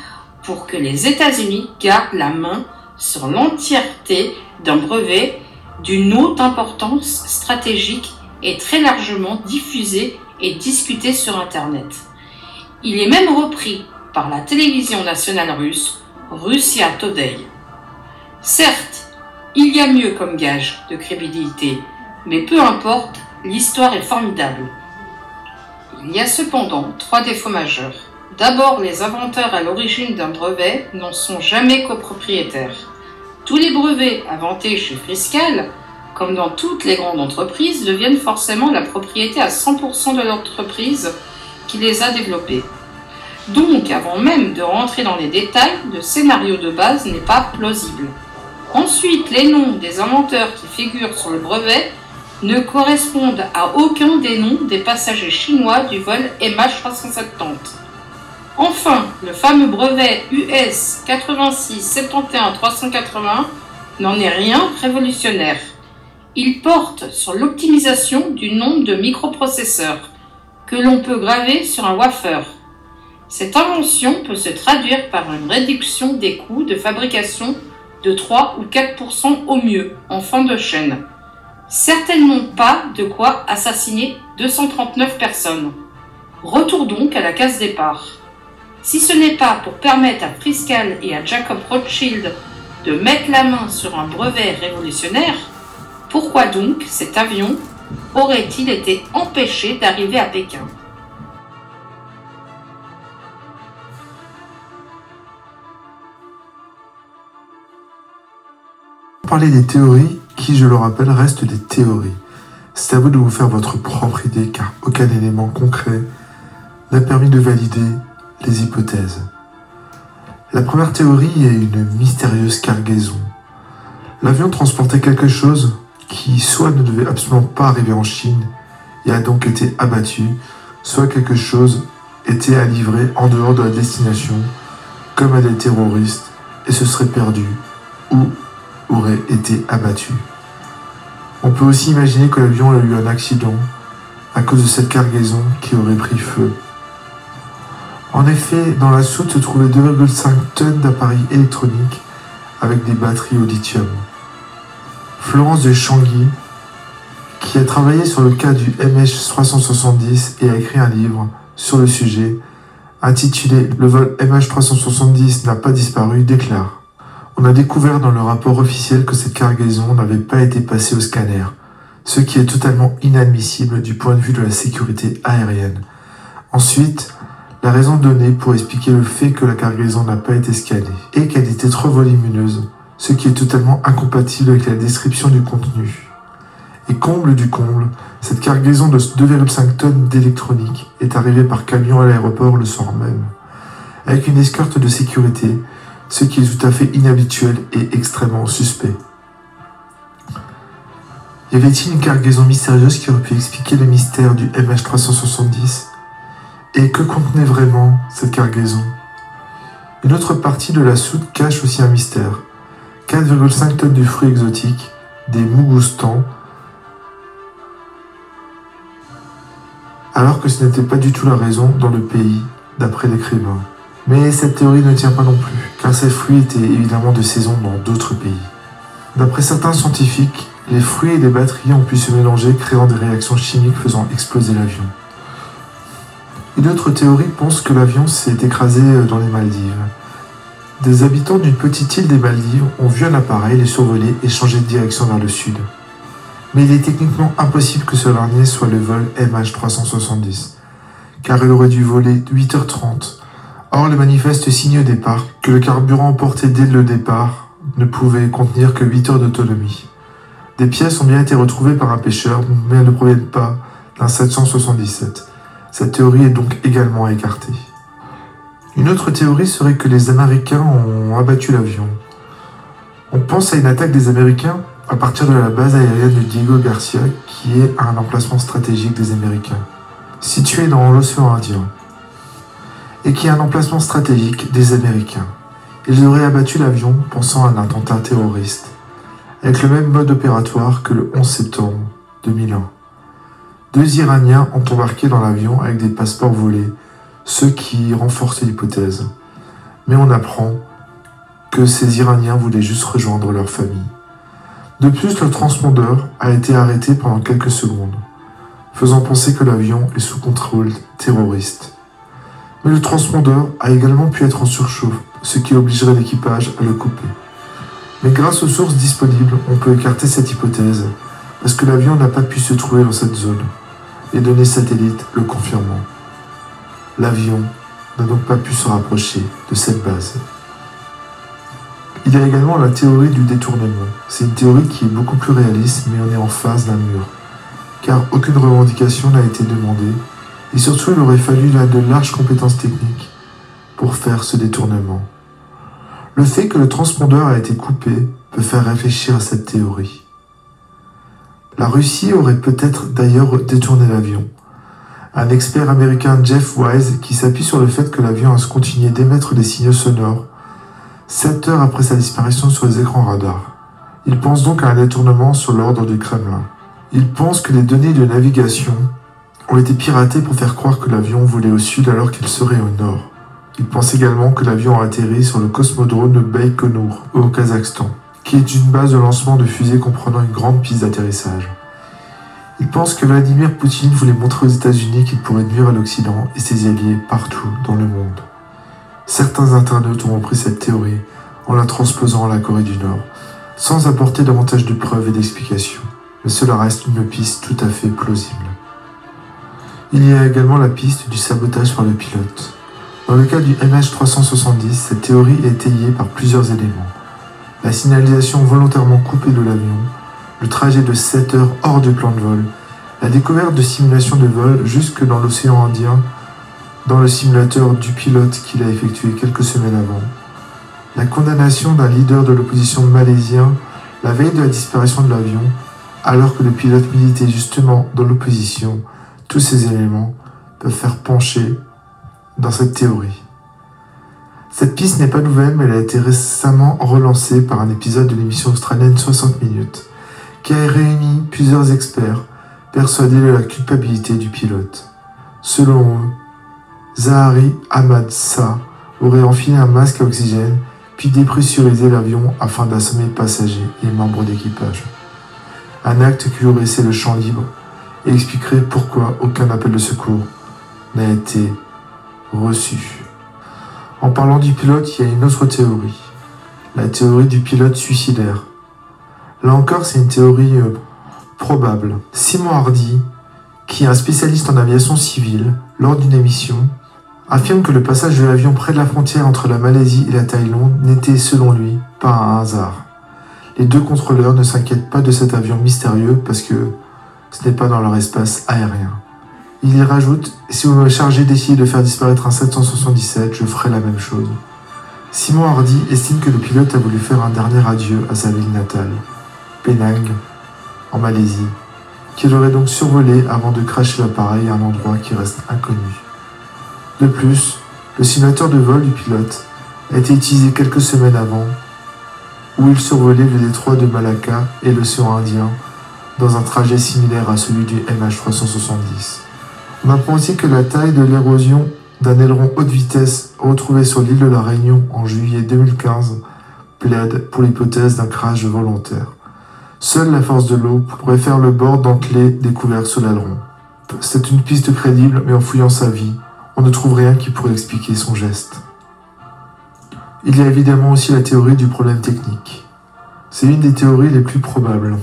pour que les États-Unis gardent la main sur l'entièreté d'un brevet d'une haute importance stratégique est très largement diffusé et discuté sur Internet. Il est même repris par la télévision nationale russe, Russia Today. Certes, il y a mieux comme gage de crédibilité, mais peu importe, l'histoire est formidable. Il y a cependant 3 défauts majeurs. D'abord, les inventeurs à l'origine d'un brevet n'en sont jamais copropriétaires. Tous les brevets inventés chez Freescale, comme dans toutes les grandes entreprises, deviennent forcément la propriété à 100% de l'entreprise qui les a développés. Donc, avant même de rentrer dans les détails, le scénario de base n'est pas plausible. Ensuite, les noms des inventeurs qui figurent sur le brevet ne correspondent à aucun des noms des passagers chinois du vol MH370. Enfin, le fameux brevet US 86 71 381 n'en est rien révolutionnaire. Il porte sur l'optimisation du nombre de microprocesseurs que l'on peut graver sur un wafer. Cette invention peut se traduire par une réduction des coûts de fabrication de 3 ou 4% au mieux en fin de chaîne. Certainement pas de quoi assassiner 239 personnes. Retour donc à la case départ. Si ce n'est pas pour permettre à Freescale et à Jacob Rothschild de mettre la main sur un brevet révolutionnaire, pourquoi donc cet avion aurait-il été empêché d'arriver à Pékin? Parler des théories qui, je le rappelle, restent des théories. C'est à vous de vous faire votre propre idée car aucun élément concret n'a permis de valider les hypothèses. La première théorie est une mystérieuse cargaison. L'avion transportait quelque chose qui soit ne devait absolument pas arriver en Chine et a donc été abattu, soit quelque chose était à livrer en dehors de la destination, comme à des terroristes, et se serait perdu ou aurait été abattu. On peut aussi imaginer que l'avion a eu un accident à cause de cette cargaison qui aurait pris feu. En effet, dans la soute se trouvaient 2,5 tonnes d'appareils électroniques avec des batteries au lithium. Florence de Changy, qui a travaillé sur le cas du MH370 et a écrit un livre sur le sujet, intitulé « Le vol MH370 n'a pas disparu », déclare « On a découvert dans le rapport officiel que cette cargaison n'avait pas été passée au scanner, ce qui est totalement inadmissible du point de vue de la sécurité aérienne. Ensuite, la raison donnée pour expliquer le fait que la cargaison n'a pas été scannée est qu'elle était trop volumineuse, ce qui est totalement incompatible avec la description du contenu. Et comble du comble, cette cargaison de 2,5 tonnes d'électronique est arrivée par camion à l'aéroport le soir même, avec une escorte de sécurité, ce qui est tout à fait inhabituel et extrêmement suspect. Y avait-il une cargaison mystérieuse qui aurait pu expliquer le mystère du MH370 ? Et que contenait vraiment cette cargaison ? Une autre partie de la soute cache aussi un mystère. 4,5 tonnes de fruits exotiques, des mogoustans, alors que ce n'était pas du tout la raison dans le pays, d'après l'écrivain. Mais cette théorie ne tient pas non plus, car ces fruits étaient évidemment de saison dans d'autres pays. D'après certains scientifiques, les fruits et les batteries ont pu se mélanger, créant des réactions chimiques faisant exploser l'avion. Une autre théorie pense que l'avion s'est écrasé dans les Maldives. Des habitants d'une petite île des Maldives ont vu un appareil les survoler et changer de direction vers le sud. Mais il est techniquement impossible que ce dernier soit le vol MH370, car il aurait dû voler 8h30. Or, les manifestes signent au départ que le carburant emporté dès le départ ne pouvait contenir que 8 heures d'autonomie. Des pièces ont bien été retrouvées par un pêcheur, mais elles ne proviennent pas d'un 777. Cette théorie est donc également écartée. Une autre théorie serait que les Américains ont abattu l'avion. On pense à une attaque des Américains à partir de la base aérienne de Diego Garcia, qui est un emplacement stratégique des Américains, situé dans l'océan Indien, et qui est un emplacement stratégique des Américains. Ils auraient abattu l'avion pensant à un attentat terroriste, avec le même mode opératoire que le 11 septembre 2001. 2 Iraniens ont embarqué dans l'avion avec des passeports volés, ce qui renforce l'hypothèse. Mais on apprend que ces Iraniens voulaient juste rejoindre leur famille. De plus, le transpondeur a été arrêté pendant quelques secondes, faisant penser que l'avion est sous contrôle terroriste. Mais le transpondeur a également pu être en surchauffe, ce qui obligerait l'équipage à le couper. Mais grâce aux sources disponibles, on peut écarter cette hypothèse, parce que l'avion n'a pas pu se trouver dans cette zone, les données satellites le confirmant. L'avion n'a donc pas pu se rapprocher de cette base. Il y a également la théorie du détournement. C'est une théorie qui est beaucoup plus réaliste, mais on est en face d'un mur, car aucune revendication n'a été demandée, et surtout il aurait fallu là de larges compétences techniques pour faire ce détournement. Le fait que le transpondeur a été coupé peut faire réfléchir à cette théorie. La Russie aurait peut-être d'ailleurs détourné l'avion. Un expert américain, Jeff Wise, qui s'appuie sur le fait que l'avion a continué d'émettre des signaux sonores 7 heures après sa disparition sur les écrans radars. Il pense donc à un détournement sur l'ordre du Kremlin. Il pense que les données de navigation ont été piratées pour faire croire que l'avion volait au sud alors qu'il serait au nord. Il pense également que l'avion a atterri sur le cosmodrome de Baïkonour, au Kazakhstan, qui est une base de lancement de fusées comprenant une grande piste d'atterrissage. Il pense que Vladimir Poutine voulait montrer aux États-Unis qu'il pourrait nuire à l'Occident et ses alliés partout dans le monde. Certains internautes ont repris cette théorie en la transposant à la Corée du Nord, sans apporter davantage de preuves et d'explications, mais cela reste une piste tout à fait plausible. Il y a également la piste du sabotage par le pilote. Dans le cas du MH370, cette théorie est étayée par plusieurs éléments. la signalisation volontairement coupée de l'avion, le trajet de 7 heures hors du plan de vol, la découverte de simulations de vol jusque dans l'océan Indien, dans le simulateur du pilote qu'il a effectué quelques semaines avant, la condamnation d'un leader de l'opposition malaisien la veille de la disparition de l'avion, alors que le pilote militait justement dans l'opposition, tous ces éléments peuvent faire pencher dans cette théorie. Cette piste n'est pas nouvelle, mais elle a été récemment relancée par un épisode de l'émission australienne 60 minutes, qui a réuni plusieurs experts persuadés de la culpabilité du pilote. Selon eux, Zahari Ahmad Shah aurait enfilé un masque à oxygène, puis dépressurisé l'avion afin d'assommer passagers et membres d'équipage. Un acte qui lui aurait laissé le champ libre et expliquerait pourquoi aucun appel de secours n'a été reçu. En parlant du pilote, il y a une autre théorie, la théorie du pilote suicidaire. Là encore, c'est une théorie probable. Simon Hardy, qui est un spécialiste en aviation civile, lors d'une émission, affirme que le passage de l'avion près de la frontière entre la Malaisie et la Thaïlande n'était, selon lui, pas un hasard. Les deux contrôleurs ne s'inquiètent pas de cet avion mystérieux parce que ce n'est pas dans leur espace aérien. Il y rajoute « Si vous me chargez d'essayer de faire disparaître un 777, je ferai la même chose ». Simon Hardy estime que le pilote a voulu faire un dernier adieu à sa ville natale, Penang, en Malaisie, qu'il aurait donc survolé avant de cracher l'appareil à un endroit qui reste inconnu. De plus, le simulateur de vol du pilote a été utilisé quelques semaines avant, où il survolait le détroit de Malacca et l'océan Indien, dans un trajet similaire à celui du MH370. On apprend aussi que la taille de l'érosion d'un aileron haute vitesse retrouvé sur l'île de la Réunion en juillet 2015 plaide pour l'hypothèse d'un crash volontaire. Seule la force de l'eau pourrait faire le bord dentelé découvert sous l'aileron. C'est une piste crédible, mais en fouillant sa vie, on ne trouve rien qui pourrait expliquer son geste. Il y a évidemment aussi la théorie du problème technique. C'est une des théories les plus probables.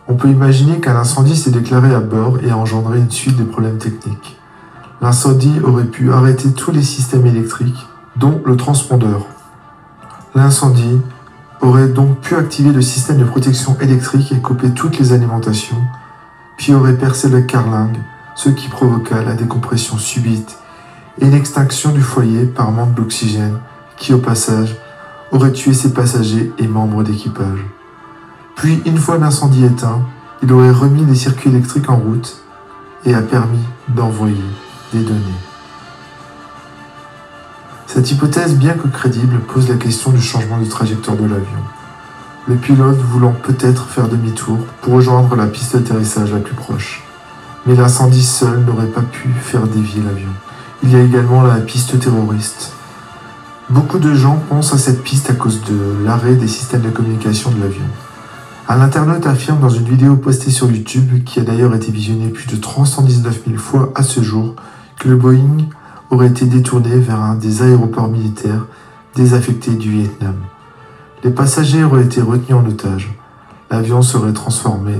On peut imaginer qu'un incendie s'est déclaré à bord et a engendré une suite de problèmes techniques. L'incendie aurait pu arrêter tous les systèmes électriques, dont le transpondeur. L'incendie aurait donc pu activer le système de protection électrique et couper toutes les alimentations, puis aurait percé le carlingue, ce qui provoqua la décompression subite et l'extinction du foyer par manque d'oxygène, qui au passage aurait tué ses passagers et membres d'équipage. Puis, une fois l'incendie éteint, il aurait remis les circuits électriques en route et a permis d'envoyer des données. Cette hypothèse, bien que crédible, pose la question du changement de trajectoire de l'avion. Le pilote voulant peut-être faire demi-tour pour rejoindre la piste d'atterrissage la plus proche. Mais l'incendie seul n'aurait pas pu faire dévier l'avion. Il y a également la piste terroriste. Beaucoup de gens pensent à cette piste à cause de l'arrêt des systèmes de communication de l'avion. Un internaute affirme dans une vidéo postée sur YouTube, qui a d'ailleurs été visionnée plus de 319 000 fois à ce jour, que le Boeing aurait été détourné vers un des aéroports militaires désaffectés du Vietnam. Les passagers auraient été retenus en otage. L'avion serait transformé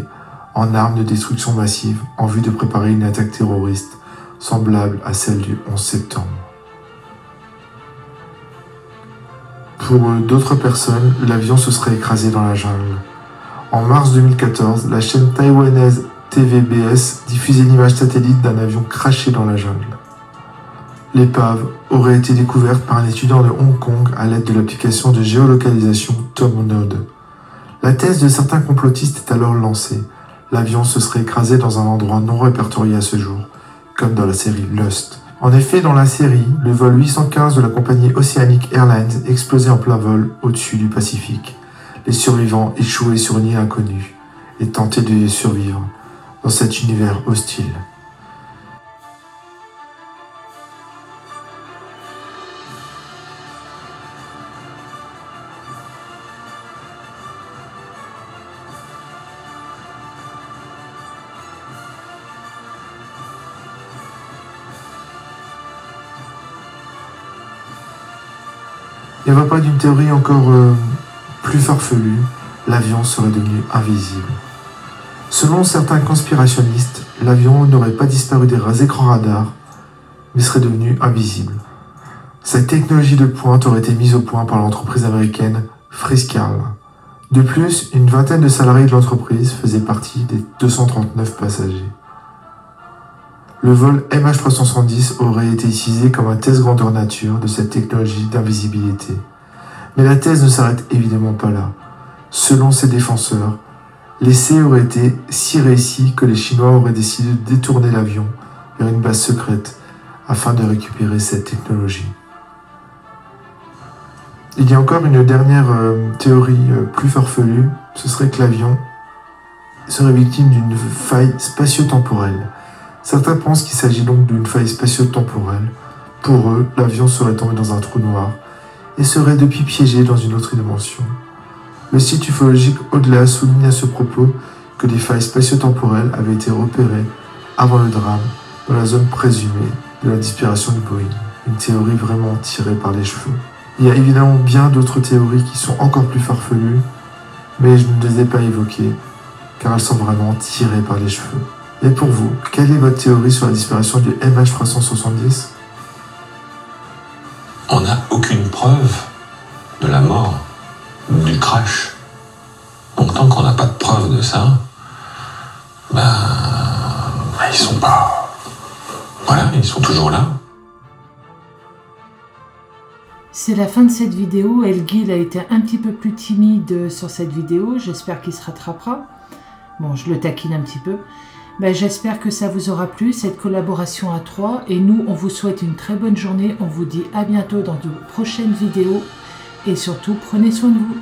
en arme de destruction massive en vue de préparer une attaque terroriste semblable à celle du 11 septembre. Pour d'autres personnes, l'avion se serait écrasé dans la jungle. En mars 2014, la chaîne taïwanaise TVBS diffusait l'image satellite d'un avion craché dans la jungle. L'épave aurait été découverte par un étudiant de Hong Kong à l'aide de l'application de géolocalisation TomNode. La thèse de certains complotistes est alors lancée. L'avion se serait écrasé dans un endroit non répertorié à ce jour, comme dans la série Lost. En effet, dans la série, le vol 815 de la compagnie Oceanic Airlines explosait en plein vol au-dessus du Pacifique. Les survivants échouaient sur une île inconnue et tentaient de survivre dans cet univers hostile. Il n'y va pas d'une théorie encore plus farfelue, l'avion serait devenu invisible. Selon certains conspirationnistes, l'avion n'aurait pas disparu des écrans radars, mais serait devenu invisible. Cette technologie de pointe aurait été mise au point par l'entreprise américaine Freescarl. De plus, une vingtaine de salariés de l'entreprise faisaient partie des 239 passagers. Le vol MH370 aurait été utilisé comme un test grandeur nature de cette technologie d'invisibilité. Mais la thèse ne s'arrête évidemment pas là. Selon ses défenseurs, l'essai aurait été si réussi que les Chinois auraient décidé de détourner l'avion vers une base secrète afin de récupérer cette technologie. Il y a encore une dernière théorie plus farfelue, ce serait que l'avion serait victime d'une faille spatio-temporelle. Certains pensent qu'il s'agit donc d'une faille spatio-temporelle. Pour eux, l'avion serait tombé dans un trou noir et serait depuis piégé dans une autre dimension. Le site ufologique Au-delà souligne à ce propos que des failles spatio-temporelles avaient été repérées avant le drame dans la zone présumée de la disparition du Boeing. Une théorie vraiment tirée par les cheveux. Il y a évidemment bien d'autres théories qui sont encore plus farfelues, mais je ne les ai pas évoquées, car elles sont vraiment tirées par les cheveux. Et pour vous, quelle est votre théorie sur la disparition du MH370 ? On n'a aucune preuve de la mort, du crash. Donc tant qu'on n'a pas de preuve de ça, ils sont pas... Voilà, ils sont toujours là. C'est la fin de cette vidéo. Elgil a été un petit peu plus timide sur cette vidéo. J'espère qu'il se rattrapera. Bon, je le taquine un petit peu. J'espère que ça vous aura plu, cette collaboration à trois. Et nous, on vous souhaite une très bonne journée. On vous dit à bientôt dans de prochaines vidéos. Et surtout, prenez soin de vous.